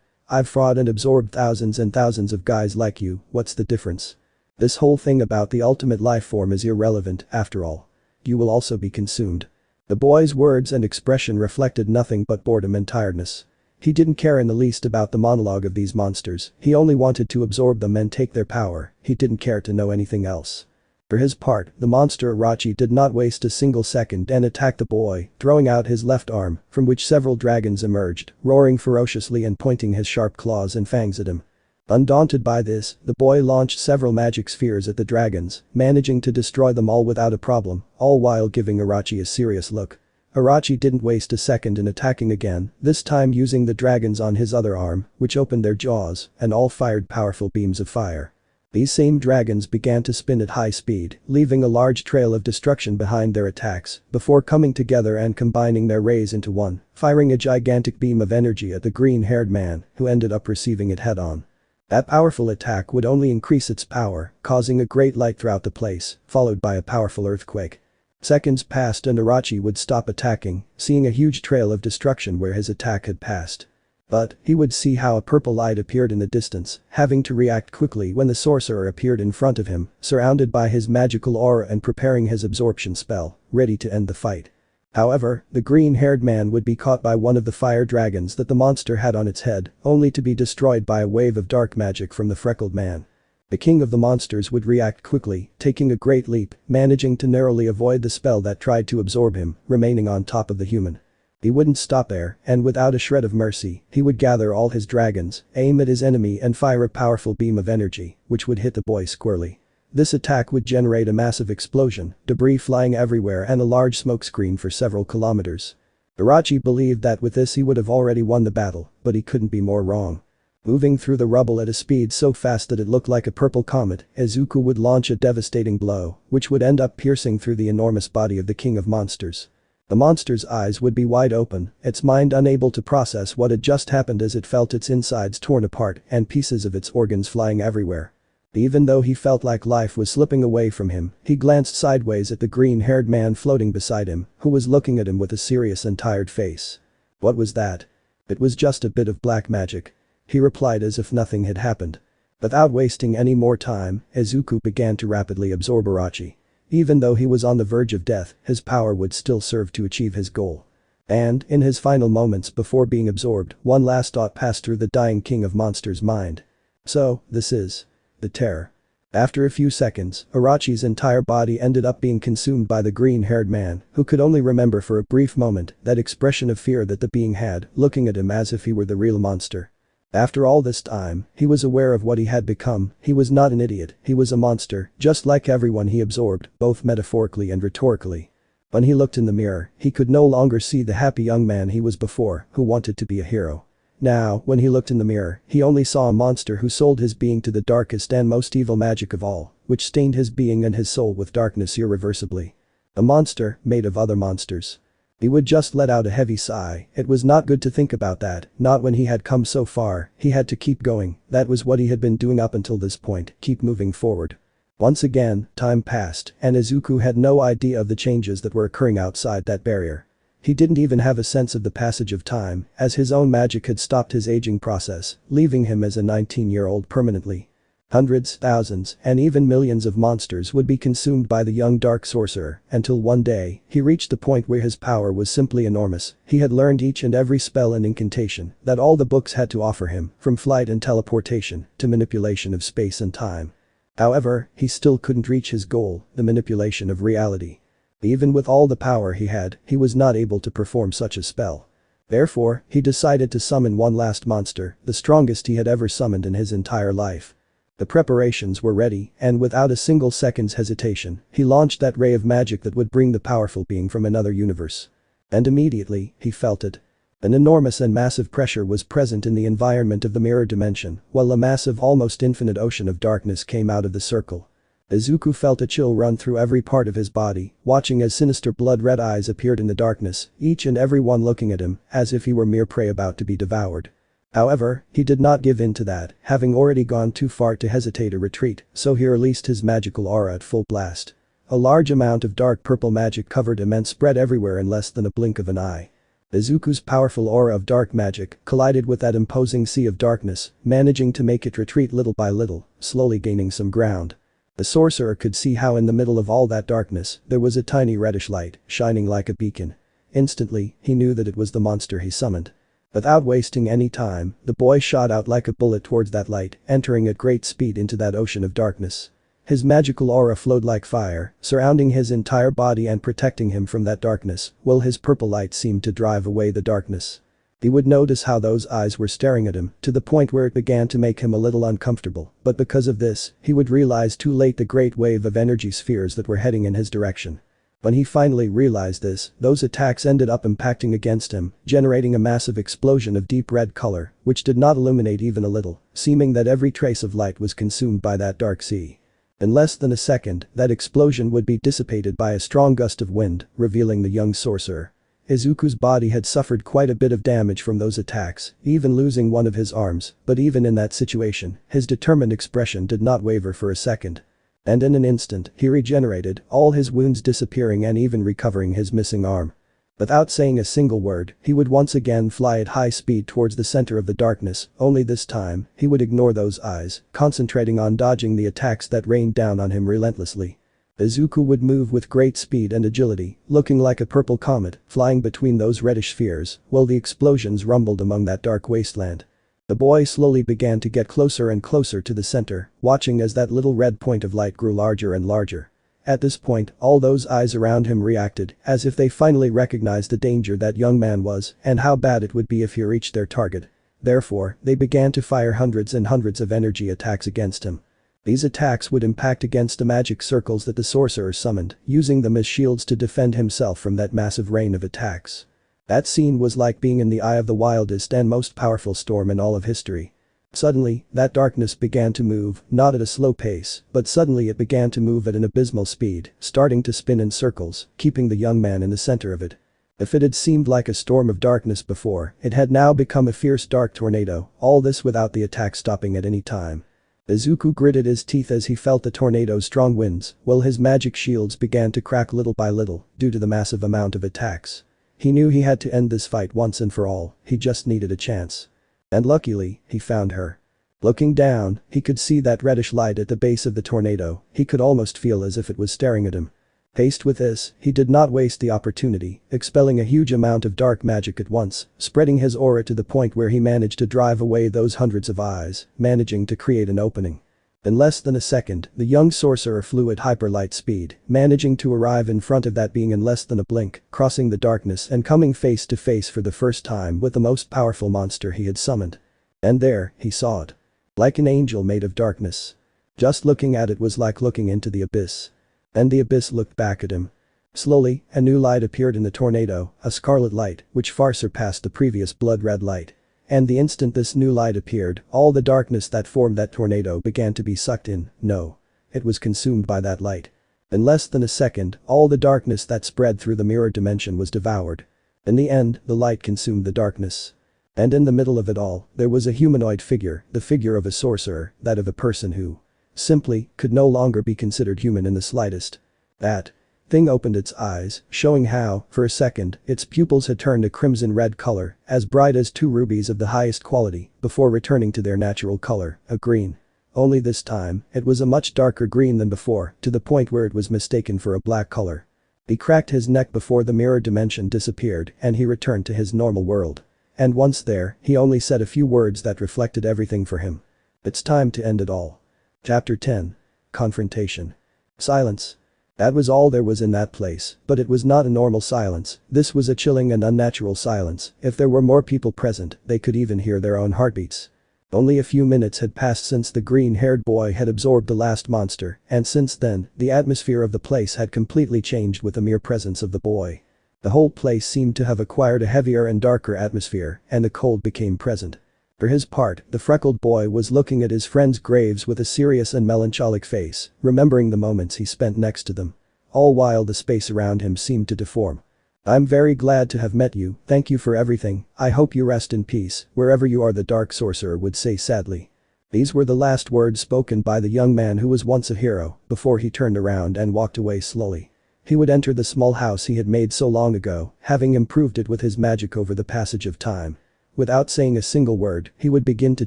I've fought and absorbed thousands and thousands of guys like you, what's the difference? This whole thing about the ultimate life form is irrelevant, after all. You will also be consumed. The boy's words and expression reflected nothing but boredom and tiredness. He didn't care in the least about the monologue of these monsters, he only wanted to absorb them and take their power, he didn't care to know anything else. For his part, the monster Orochi did not waste a single second and attacked the boy, throwing out his left arm, from which several dragons emerged, roaring ferociously and pointing his sharp claws and fangs at him. Undaunted by this, the boy launched several magic spheres at the dragons, managing to destroy them all without a problem, all while giving Orochi a serious look. Orochi didn't waste a second in attacking again, this time using the dragons on his other arm, which opened their jaws, and all fired powerful beams of fire. These same dragons began to spin at high speed, leaving a large trail of destruction behind their attacks, before coming together and combining their rays into one, firing a gigantic beam of energy at the green-haired man, who ended up receiving it head-on. That powerful attack would only increase its power, causing a great light throughout the place, followed by a powerful earthquake. Seconds passed and Orochi would stop attacking, seeing a huge trail of destruction where his attack had passed. But, he would see how a purple light appeared in the distance, having to react quickly when the sorcerer appeared in front of him, surrounded by his magical aura and preparing his absorption spell, ready to end the fight. However, the green-haired man would be caught by one of the fire dragons that the monster had on its head, only to be destroyed by a wave of dark magic from the freckled man. The king of the monsters would react quickly, taking a great leap, managing to narrowly avoid the spell that tried to absorb him, remaining on top of the human. He wouldn't stop there, and without a shred of mercy, he would gather all his dragons, aim at his enemy and fire a powerful beam of energy, which would hit the boy squarely. This attack would generate a massive explosion, debris flying everywhere and a large smokescreen for several kilometers. Orochi believed that with this he would have already won the battle, but he couldn't be more wrong. Moving through the rubble at a speed so fast that it looked like a purple comet, Izuku would launch a devastating blow, which would end up piercing through the enormous body of the king of monsters. The monster's eyes would be wide open, its mind unable to process what had just happened as it felt its insides torn apart and pieces of its organs flying everywhere. Even though he felt like life was slipping away from him, he glanced sideways at the green-haired man floating beside him, who was looking at him with a serious and tired face. What was that? It was just a bit of black magic. He replied as if nothing had happened. Without wasting any more time, Izuku began to rapidly absorb Orochi. Even though he was on the verge of death, his power would still serve to achieve his goal. And, in his final moments before being absorbed, one last thought passed through the dying king of monsters' mind. So, this is the terror. After a few seconds, Orochi's entire body ended up being consumed by the green-haired man, who could only remember for a brief moment that expression of fear that the being had, looking at him as if he were the real monster. After all this time, he was aware of what he had become, he was not an idiot, he was a monster, just like everyone he absorbed, both metaphorically and rhetorically. When he looked in the mirror, he could no longer see the happy young man he was before, who wanted to be a hero. Now, when he looked in the mirror, he only saw a monster who sold his being to the darkest and most evil magic of all, which stained his being and his soul with darkness irreversibly. A monster, made of other monsters. He would just let out a heavy sigh, it was not good to think about that, not when he had come so far, he had to keep going, that was what he had been doing up until this point, keep moving forward. Once again, time passed, and Izuku had no idea of the changes that were occurring outside that barrier. He didn't even have a sense of the passage of time, as his own magic had stopped his aging process, leaving him as a 19-year-old permanently. Hundreds, thousands, and even millions of monsters would be consumed by the young dark sorcerer, until one day, he reached the point where his power was simply enormous. He had learned each and every spell and incantation that all the books had to offer him, from flight and teleportation to manipulation of space and time. However, he still couldn't reach his goal, the manipulation of reality. Even with all the power he had, he was not able to perform such a spell. Therefore, he decided to summon one last monster, the strongest he had ever summoned in his entire life. The preparations were ready, and without a single second's hesitation, he launched that ray of magic that would bring the powerful being from another universe. And immediately, he felt it. An enormous and massive pressure was present in the environment of the mirror dimension, while a massive almost infinite ocean of darkness came out of the circle. Izuku felt a chill run through every part of his body, watching as sinister blood-red eyes appeared in the darkness, each and every one looking at him, as if he were mere prey about to be devoured. However, he did not give in to that, having already gone too far to hesitate or retreat, so he released his magical aura at full blast. A large amount of dark purple magic covered him and spread everywhere in less than a blink of an eye. Izuku's powerful aura of dark magic collided with that imposing sea of darkness, managing to make it retreat little by little, slowly gaining some ground. The sorcerer could see how in the middle of all that darkness, there was a tiny reddish light, shining like a beacon. Instantly, he knew that it was the monster he summoned. Without wasting any time, the boy shot out like a bullet towards that light, entering at great speed into that ocean of darkness. His magical aura flowed like fire, surrounding his entire body and protecting him from that darkness, while his purple light seemed to drive away the darkness. He would notice how those eyes were staring at him, to the point where it began to make him a little uncomfortable, but because of this, he would realize too late the great wave of energy spheres that were heading in his direction. When he finally realized this, those attacks ended up impacting against him, generating a massive explosion of deep red color, which did not illuminate even a little, seeming that every trace of light was consumed by that dark sea. In less than a second, that explosion would be dissipated by a strong gust of wind, revealing the young sorcerer. Izuku's body had suffered quite a bit of damage from those attacks, even losing one of his arms, but even in that situation, his determined expression did not waver for a second. And in an instant, he regenerated, all his wounds disappearing and even recovering his missing arm. Without saying a single word, he would once again fly at high speed towards the center of the darkness, only this time, he would ignore those eyes, concentrating on dodging the attacks that rained down on him relentlessly. Izuku would move with great speed and agility, looking like a purple comet, flying between those reddish spheres, while the explosions rumbled among that dark wasteland. The boy slowly began to get closer and closer to the center, watching as that little red point of light grew larger and larger. At this point, all those eyes around him reacted, as if they finally recognized the danger that young man was, and how bad it would be if he reached their target. Therefore, they began to fire hundreds and hundreds of energy attacks against him. These attacks would impact against the magic circles that the sorcerer summoned, using them as shields to defend himself from that massive rain of attacks. That scene was like being in the eye of the wildest and most powerful storm in all of history. Suddenly, that darkness began to move, not at a slow pace, but suddenly it began to move at an abysmal speed, starting to spin in circles, keeping the young man in the center of it. If it had seemed like a storm of darkness before, it had now become a fierce dark tornado, all this without the attack stopping at any time. Izuku gritted his teeth as he felt the tornado's strong winds, while his magic shields began to crack little by little, due to the massive amount of attacks. He knew he had to end this fight once and for all, he just needed a chance. And luckily, he found her. Looking down, he could see that reddish light at the base of the tornado, he could almost feel as if it was staring at him. Faced with this, he did not waste the opportunity, expelling a huge amount of dark magic at once, spreading his aura to the point where he managed to drive away those hundreds of eyes, managing to create an opening. In less than a second, the young sorcerer flew at hyper-light speed, managing to arrive in front of that being in less than a blink, crossing the darkness and coming face to face for the first time with the most powerful monster he had summoned. And there, he saw it. Like an angel made of darkness. Just looking at it was like looking into the abyss. And the abyss looked back at him. Slowly, a new light appeared in the tornado, a scarlet light, which far surpassed the previous blood-red light. And the instant this new light appeared, all the darkness that formed that tornado began to be sucked in. No. It was consumed by that light. In less than a second, all the darkness that spread through the mirror dimension was devoured. In the end, the light consumed the darkness. And in the middle of it all, there was a humanoid figure, the figure of a sorcerer, that of a person who simply could no longer be considered human in the slightest. That thing opened its eyes, showing how, for a second, its pupils had turned a crimson red color, as bright as two rubies of the highest quality, before returning to their natural color, a green. Only this time, it was a much darker green than before, to the point where it was mistaken for a black color. He cracked his neck before the mirror dimension disappeared and he returned to his normal world. And once there, he only said a few words that reflected everything for him. It's time to end it all. Chapter 10. Confrontation. Silence. That was all there was in that place, but it was not a normal silence, this was a chilling and unnatural silence. If there were more people present, they could even hear their own heartbeats. Only a few minutes had passed since the green-haired boy had absorbed the last monster, and since then, the atmosphere of the place had completely changed with the mere presence of the boy. The whole place seemed to have acquired a heavier and darker atmosphere, and the cold became present. For his part, the freckled boy was looking at his friends' graves with a serious and melancholic face, remembering the moments he spent next to them. All while the space around him seemed to deform. I'm very glad to have met you, thank you for everything, I hope you rest in peace, wherever you are, the dark sorcerer would say sadly. These were the last words spoken by the young man who was once a hero, before he turned around and walked away slowly. He would enter the small house he had made so long ago, having improved it with his magic over the passage of time. Without saying a single word, he would begin to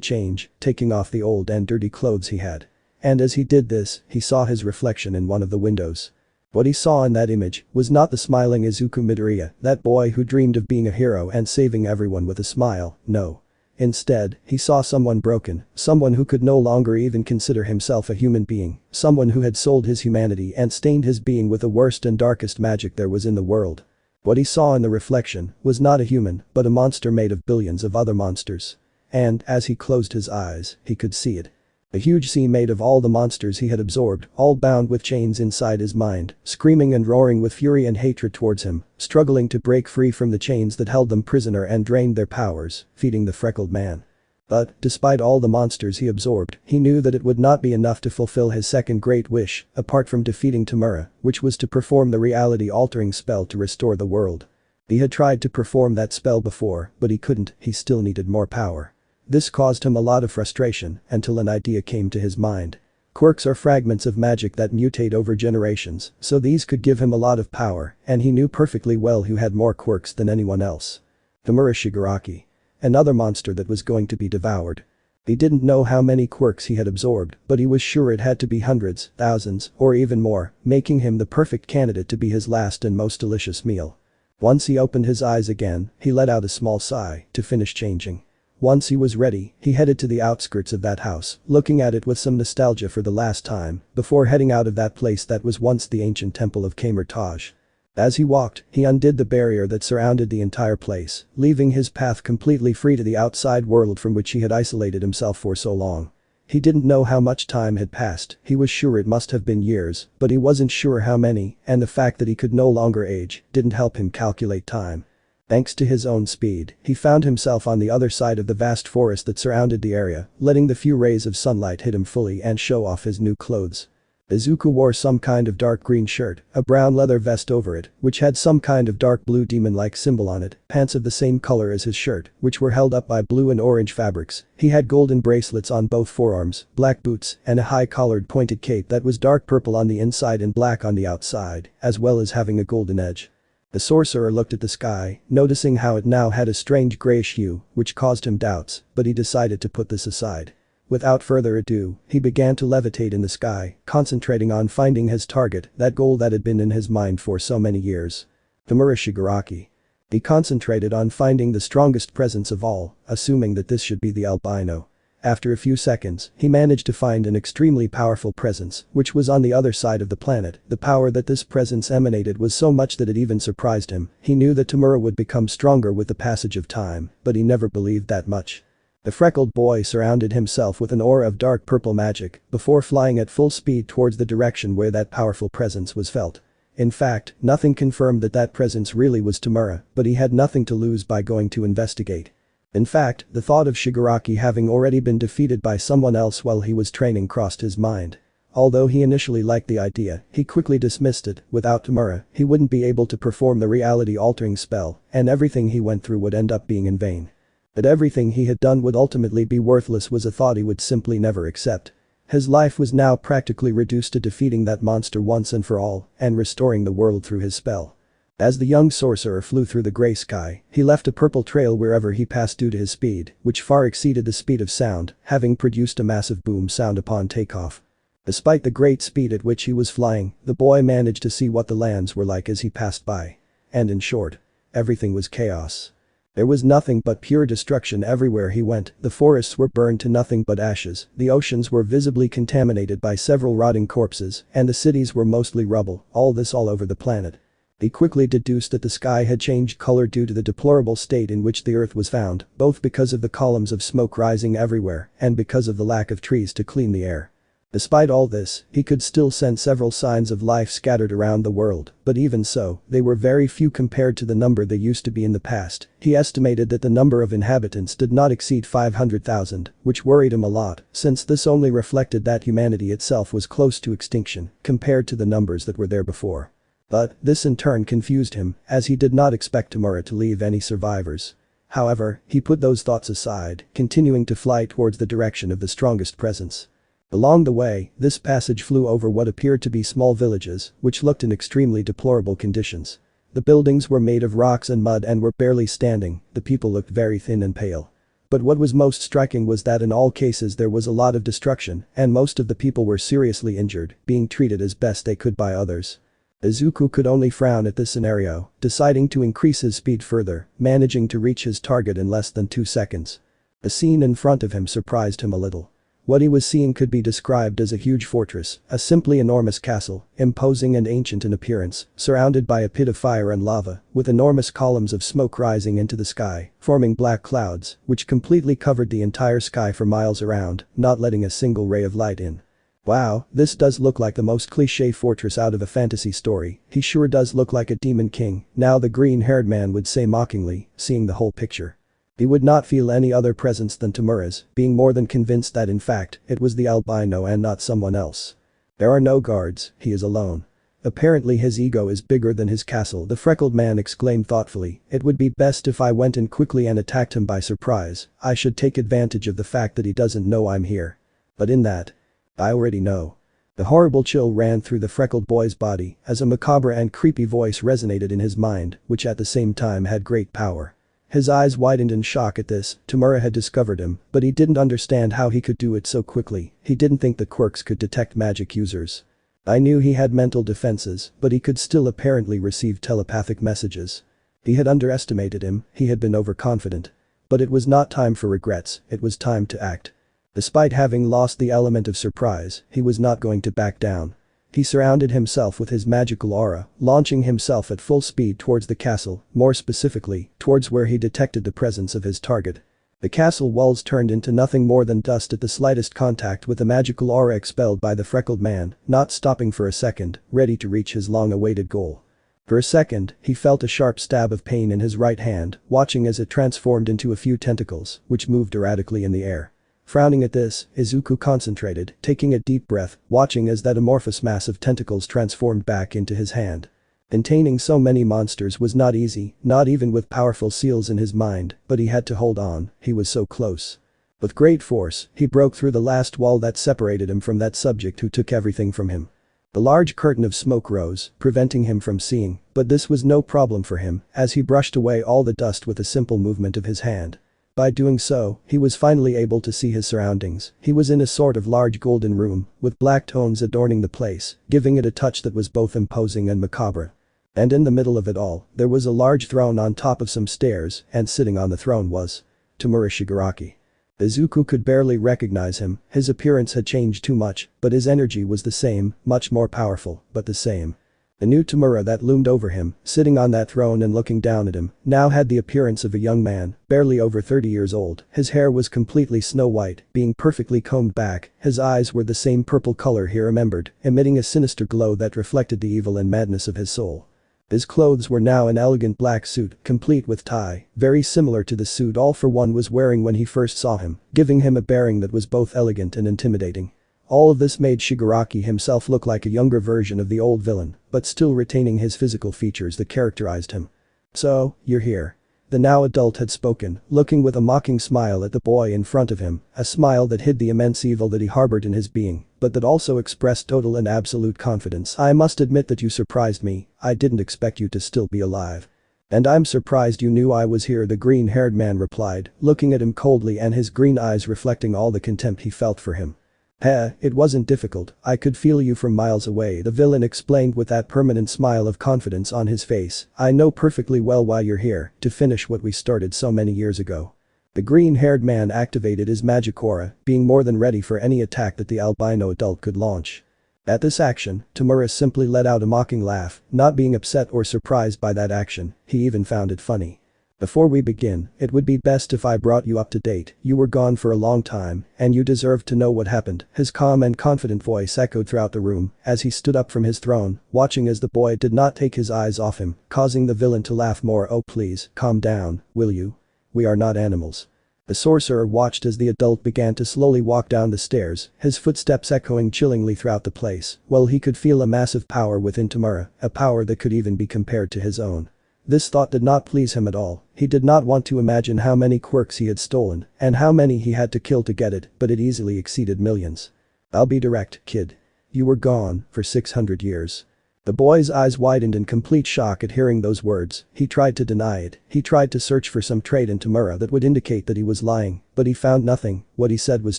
change, taking off the old and dirty clothes he had. And as he did this, he saw his reflection in one of the windows. What he saw in that image was not the smiling 𝓬𝓾𝓹𝓻𝓮𝓮, that boy who dreamed of being a hero and saving everyone with a smile, no. Instead, he saw someone broken, someone who could no longer even consider himself a human being, someone who had sold his humanity and stained his being with the worst and darkest magic there was in the world. What he saw in the reflection was not a human, but a monster made of billions of other monsters. And, as he closed his eyes, he could see it. A huge sea made of all the monsters he had absorbed, all bound with chains inside his mind, screaming and roaring with fury and hatred towards him, struggling to break free from the chains that held them prisoner and drained their powers, feeding the freckled man. But, despite all the monsters he absorbed, he knew that it would not be enough to fulfill his second great wish, apart from defeating 𝓬𝓫, which was to perform the reality-altering spell to restore the world. He had tried to perform that spell before, but he couldn't, he still needed more power. This caused him a lot of frustration until an idea came to his mind. Quirks are fragments of magic that mutate over generations, so these could give him a lot of power, and he knew perfectly well who had more quirks than anyone else. 𝓬𝓫 Shigaraki. Another monster that was going to be devoured. He didn't know how many quirks he had absorbed, but he was sure it had to be hundreds, thousands, or even more, making him the perfect candidate to be his last and most delicious meal. Once he opened his eyes again, he let out a small sigh to finish changing. Once he was ready, he headed to the outskirts of that house, looking at it with some nostalgia for the last time, before heading out of that place that was once the ancient temple of 𝓬𝓫. As he walked, he undid the barrier that surrounded the entire place, leaving his path completely free to the outside world from which he had isolated himself for so long. He didn't know how much time had passed, he was sure it must have been years, but he wasn't sure how many, and the fact that he could no longer age didn't help him calculate time. Thanks to his own speed, he found himself on the other side of the vast forest that surrounded the area, letting the few rays of sunlight hit him fully and show off his new clothes. 𝓬𝓾 wore some kind of dark green shirt, a brown leather vest over it, which had some kind of dark blue demon-like symbol on it, pants of the same color as his shirt, which were held up by blue and orange fabrics. He had golden bracelets on both forearms, black boots, and a high-collared pointed cape that was dark purple on the inside and black on the outside, as well as having a golden edge. The sorcerer looked at the sky, noticing how it now had a strange grayish hue, which caused him doubts, but he decided to put this aside. Without further ado, he began to levitate in the sky, concentrating on finding his target, that goal that had been in his mind for so many years. 𝓬𝓫 Shigaraki. He concentrated on finding the strongest presence of all, assuming that this should be the albino. After a few seconds, he managed to find an extremely powerful presence, which was on the other side of the planet. The power that this presence emanated was so much that it even surprised him. He knew that 𝓬𝓫 would become stronger with the passage of time, but he never believed that much. The freckled boy surrounded himself with an aura of dark purple magic before flying at full speed towards the direction where that powerful presence was felt. In fact, nothing confirmed that that presence really was 𝓬𝓫, but he had nothing to lose by going to investigate. In fact, the thought of Shigaraki having already been defeated by someone else while he was training crossed his mind. Although he initially liked the idea, he quickly dismissed it. Without 𝓬𝓫, he wouldn't be able to perform the reality-altering spell, and everything he went through would end up being in vain. That everything he had done would ultimately be worthless was a thought he would simply never accept. His life was now practically reduced to defeating that monster once and for all, and restoring the world through his spell. As the young sorcerer flew through the gray sky, he left a purple trail wherever he passed due to his speed, which far exceeded the speed of sound, having produced a massive boom sound upon takeoff. Despite the great speed at which he was flying, the boy managed to see what the lands were like as he passed by. And in short, everything was chaos. There was nothing but pure destruction everywhere he went. The forests were burned to nothing but ashes, the oceans were visibly contaminated by several rotting corpses, and the cities were mostly rubble, all this all over the planet. He quickly deduced that the sky had changed color due to the deplorable state in which the earth was found, both because of the columns of smoke rising everywhere and because of the lack of trees to clean the air. Despite all this, he could still sense several signs of life scattered around the world, but even so, they were very few compared to the number they used to be in the past. He estimated that the number of inhabitants did not exceed 500,000, which worried him a lot, since this only reflected that humanity itself was close to extinction compared to the numbers that were there before. But this in turn confused him, as he did not expect 𝓬𝓫 to leave any survivors. However, he put those thoughts aside, continuing to fly towards the direction of the strongest presence. Along the way, this passage flew over what appeared to be small villages, which looked in extremely deplorable conditions. The buildings were made of rocks and mud and were barely standing, the people looked very thin and pale. But what was most striking was that in all cases there was a lot of destruction, and most of the people were seriously injured, being treated as best they could by others. Izuku could only frown at this scenario, deciding to increase his speed further, managing to reach his target in less than 2 seconds. The scene in front of him surprised him a little. What he was seeing could be described as a huge fortress, a simply enormous castle, imposing and ancient in appearance, surrounded by a pit of fire and lava, with enormous columns of smoke rising into the sky, forming black clouds, which completely covered the entire sky for miles around, not letting a single ray of light in. Wow, this does look like the most cliché fortress out of a fantasy story, he sure does look like a demon king, now the green-haired man would say mockingly, seeing the whole picture. He would not feel any other presence than Tumura's, being more than convinced that in fact, it was the albino and not someone else. There are no guards, he is alone. Apparently his ego is bigger than his castle, the freckled man exclaimed thoughtfully, it would be best if I went in quickly and attacked him by surprise, I should take advantage of the fact that he doesn't know I'm here. But in that, I already know. The horrible chill ran through the freckled boy's body as a macabre and creepy voice resonated in his mind, which at the same time had great power. His eyes widened in shock at this, Tumura had discovered him, but he didn't understand how he could do it so quickly, he didn't think the quirks could detect magic users. I knew he had mental defenses, but he could still apparently receive telepathic messages. He had underestimated him, he had been overconfident. But it was not time for regrets, it was time to act. Despite having lost the element of surprise, he was not going to back down. He surrounded himself with his magical aura, launching himself at full speed towards the castle, more specifically, towards where he detected the presence of his target. The castle walls turned into nothing more than dust at the slightest contact with the magical aura expelled by the freckled man, not stopping for a second, ready to reach his long-awaited goal. For a second, he felt a sharp stab of pain in his right hand, watching as it transformed into a few tentacles, which moved erratically in the air. Frowning at this, Izuku concentrated, taking a deep breath, watching as that amorphous mass of tentacles transformed back into his hand. Containing so many monsters was not easy, not even with powerful seals in his mind, but he had to hold on, he was so close. With great force, he broke through the last wall that separated him from that subject who took everything from him. The large curtain of smoke rose, preventing him from seeing, but this was no problem for him, as he brushed away all the dust with a simple movement of his hand. By doing so, he was finally able to see his surroundings. He was in a sort of large golden room, with black tones adorning the place, giving it a touch that was both imposing and macabre. And in the middle of it all, there was a large throne on top of some stairs, and sitting on the throne was Tumura Shigaraki. Izuku could barely recognize him, his appearance had changed too much, but his energy was the same, much more powerful, but the same. The new Tumura that loomed over him, sitting on that throne and looking down at him, now had the appearance of a young man, barely over 30 years old. His hair was completely snow white, being perfectly combed back, his eyes were the same purple color he remembered, emitting a sinister glow that reflected the evil and madness of his soul. His clothes were now an elegant black suit, complete with tie, very similar to the suit All For One was wearing when he first saw him, giving him a bearing that was both elegant and intimidating. All of this made Shigaraki himself look like a younger version of the old villain, but still retaining his physical features that characterized him. So, you're here. The now adult had spoken, looking with a mocking smile at the boy in front of him, a smile that hid the immense evil that he harbored in his being, but that also expressed total and absolute confidence. I must admit that you surprised me, I didn't expect you to still be alive. And I'm surprised you knew I was here, the green-haired man replied, looking at him coldly and his green eyes reflecting all the contempt he felt for him. It wasn't difficult, I could feel you from miles away, the villain explained with that permanent smile of confidence on his face. I know perfectly well why you're here, to finish what we started so many years ago. The green-haired man activated his magic aura, being more than ready for any attack that the albino adult could launch. At this action, Tumura simply let out a mocking laugh, not being upset or surprised by that action, he even found it funny. Before we begin, it would be best if I brought you up to date, you were gone for a long time, and you deserve to know what happened. His calm and confident voice echoed throughout the room, as he stood up from his throne, watching as the boy did not take his eyes off him, causing the villain to laugh more. Oh please, calm down, will you? We are not animals. The sorcerer watched as the adult began to slowly walk down the stairs, his footsteps echoing chillingly throughout the place, while he could feel a massive power within Tumura, a power that could even be compared to his own. This thought did not please him at all, he did not want to imagine how many quirks he had stolen, and how many he had to kill to get it, but it easily exceeded millions. I'll be direct, kid. You were gone for 600 years. The boy's eyes widened in complete shock at hearing those words. He tried to deny it. He tried to search for some trait in 𝓬𝓬𝓻 that would indicate that he was lying, but he found nothing. What he said was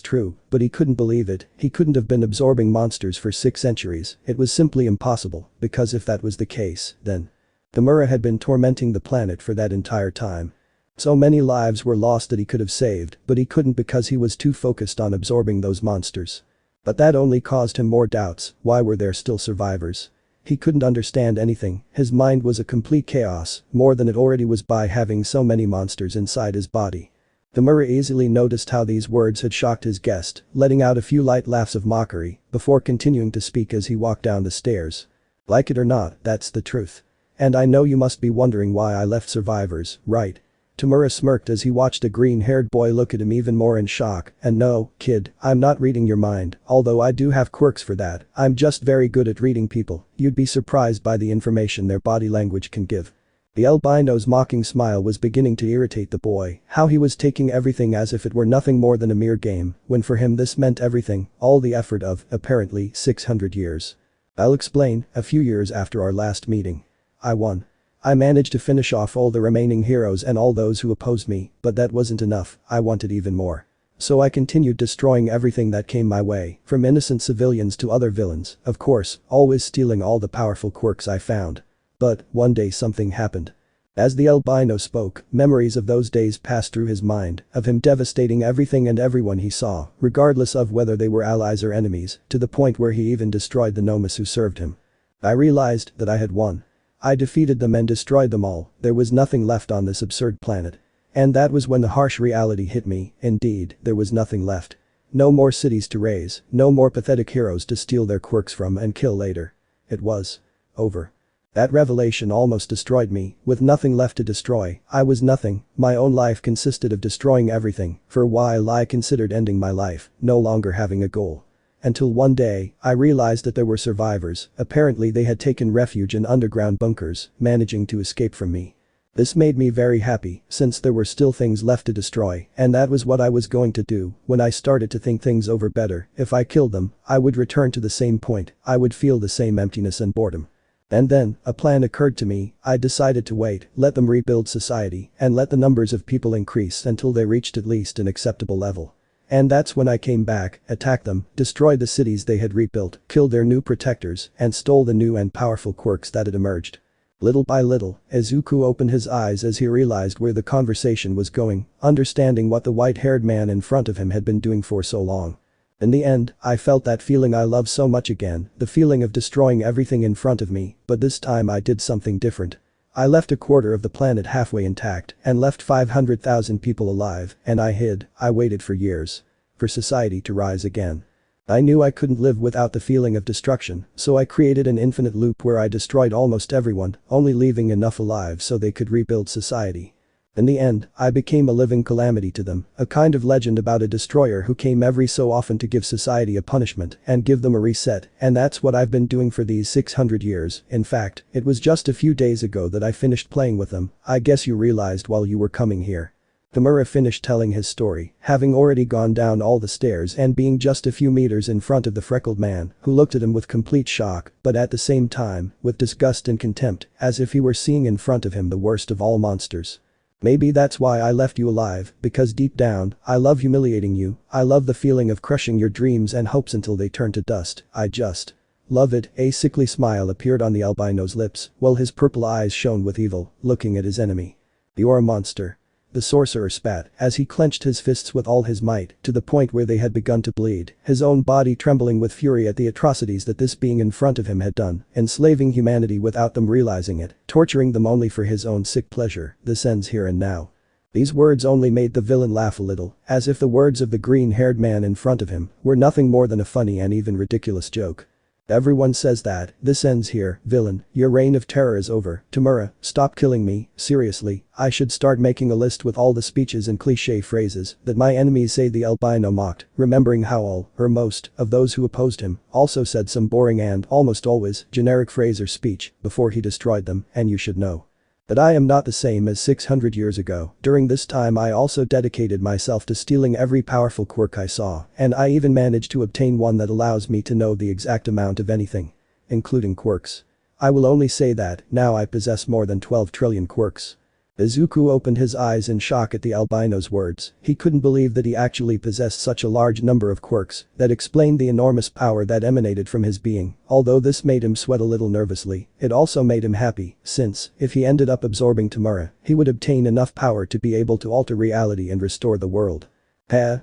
true, but he couldn't believe it. He couldn't have been absorbing monsters for 6 centuries. It was simply impossible, because if that was the case, then 𝓬𝓬𝓻 had been tormenting the planet for that entire time. So many lives were lost that he could have saved, but he couldn't because he was too focused on absorbing those monsters. But that only caused him more doubts. Why were there still survivors? He couldn't understand anything. His mind was a complete chaos, more than it already was by having so many monsters inside his body. 𝓬𝓬𝓻 easily noticed how these words had shocked his guest, letting out a few light laughs of mockery, before continuing to speak as he walked down the stairs. Like it or not, that's the truth. And I know you must be wondering why I left survivors, right? 𝓬𝓬𝓻 smirked as he watched a green-haired boy look at him even more in shock. And no, kid, I'm not reading your mind, although I do have quirks for that. I'm just very good at reading people. You'd be surprised by the information their body language can give. The albino's mocking smile was beginning to irritate the boy, how he was taking everything as if it were nothing more than a mere game, when for him this meant everything, all the effort of, apparently, 600 years. I'll explain. A few years after our last meeting, I won. I managed to finish off all the remaining heroes and all those who opposed me, but that wasn't enough. I wanted even more. So I continued destroying everything that came my way, from innocent civilians to other villains, of course, always stealing all the powerful quirks I found. But, one day something happened. As the albino spoke, memories of those days passed through his mind, of him devastating everything and everyone he saw, regardless of whether they were allies or enemies, to the point where he even destroyed the nomus who served him. I realized that I had won. I defeated them and destroyed them all. There was nothing left on this absurd planet. And that was when the harsh reality hit me. Indeed, there was nothing left. No more cities to raise, no more pathetic heroes to steal their quirks from and kill later. It was over. That revelation almost destroyed me. With nothing left to destroy, I was nothing. My own life consisted of destroying everything. For a while I considered ending my life, no longer having a goal. Until one day, I realized that there were survivors. Apparently they had taken refuge in underground bunkers, managing to escape from me. This made me very happy, since there were still things left to destroy, and that was what I was going to do. When I started to think things over better, if I killed them, I would return to the same point. I would feel the same emptiness and boredom. And then, a plan occurred to me. I decided to wait, let them rebuild society, and let the numbers of people increase until they reached at least an acceptable level. And that's when I came back, attacked them, destroyed the cities they had rebuilt, killed their new protectors, and stole the new and powerful quirks that had emerged. Little by little, Izuku opened his eyes as he realized where the conversation was going, understanding what the white-haired man in front of him had been doing for so long. In the end, I felt that feeling I love so much again, the feeling of destroying everything in front of me, but this time I did something different. I left a quarter of the planet halfway intact and left 500,000 people alive, and I hid. I waited for years. For society to rise again. I knew I couldn't live without the feeling of destruction, so I created an infinite loop where I destroyed almost everyone, only leaving enough alive so they could rebuild society. In the end, I became a living calamity to them, a kind of legend about a destroyer who came every so often to give society a punishment and give them a reset, and that's what I've been doing for these 600 years. In fact, it was just a few days ago that I finished playing with them. I guess you realized while you were coming here. 𝓬𝓬𝓻 finished telling his story, having already gone down all the stairs and being just a few meters in front of the freckled man, who looked at him with complete shock, but at the same time, with disgust and contempt, as if he were seeing in front of him the worst of all monsters. Maybe that's why I left you alive, because deep down, I love humiliating you. I love the feeling of crushing your dreams and hopes until they turn to dust. I just love it. A sickly smile appeared on the albino's lips, while his purple eyes shone with evil, looking at his enemy. You're a monster. The sorcerer spat as he clenched his fists with all his might, to the point where they had begun to bleed, his own body trembling with fury at the atrocities that this being in front of him had done, enslaving humanity without them realizing it, torturing them only for his own sick pleasure. This ends here and now. These words only made the villain laugh a little, as if the words of the green-haired man in front of him were nothing more than a funny and even ridiculous joke. Everyone says that. This ends here, villain. Your reign of terror is over. 𝓬𝓬𝓻, stop killing me. Seriously, I should start making a list with all the speeches and cliché phrases that my enemies say. The albino mocked, remembering how all, or most, of those who opposed him also said some boring and, almost always, generic phrase or speech before he destroyed them. And you should know that I am not the same as 600 years ago. During this time I also dedicated myself to stealing every powerful quirk I saw, and I even managed to obtain one that allows me to know the exact amount of anything. Including quirks. I will only say that, now I possess more than 12 trillion quirks. Izuku opened his eyes in shock at the albino's words. He couldn't believe that he actually possessed such a large number of quirks. That explained the enormous power that emanated from his being. Although this made him sweat a little nervously, it also made him happy, since, if he ended up absorbing 𝓬𝓼, he would obtain enough power to be able to alter reality and restore the world.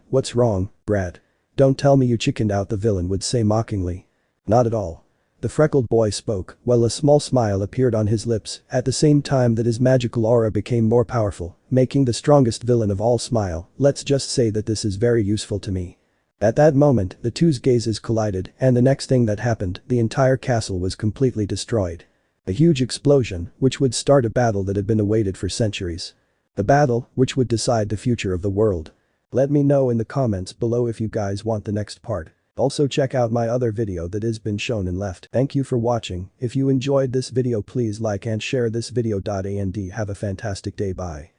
What's wrong, brat? Don't tell me you chickened out, the villain would say mockingly. Not at all. The freckled boy spoke, while a small smile appeared on his lips, at the same time that his magical aura became more powerful, making the strongest villain of all smile. Let's just say that this is very useful to me. At that moment, the two's gazes collided, and the next thing that happened, the entire castle was completely destroyed. A huge explosion, which would start a battle that had been awaited for centuries. A battle, which would decide the future of the world. Let me know in the comments below if you guys want the next part. Also check out my other video that has been shown in left. Thank you for watching. If you enjoyed this video, please like and share this video. And have a fantastic day. Bye.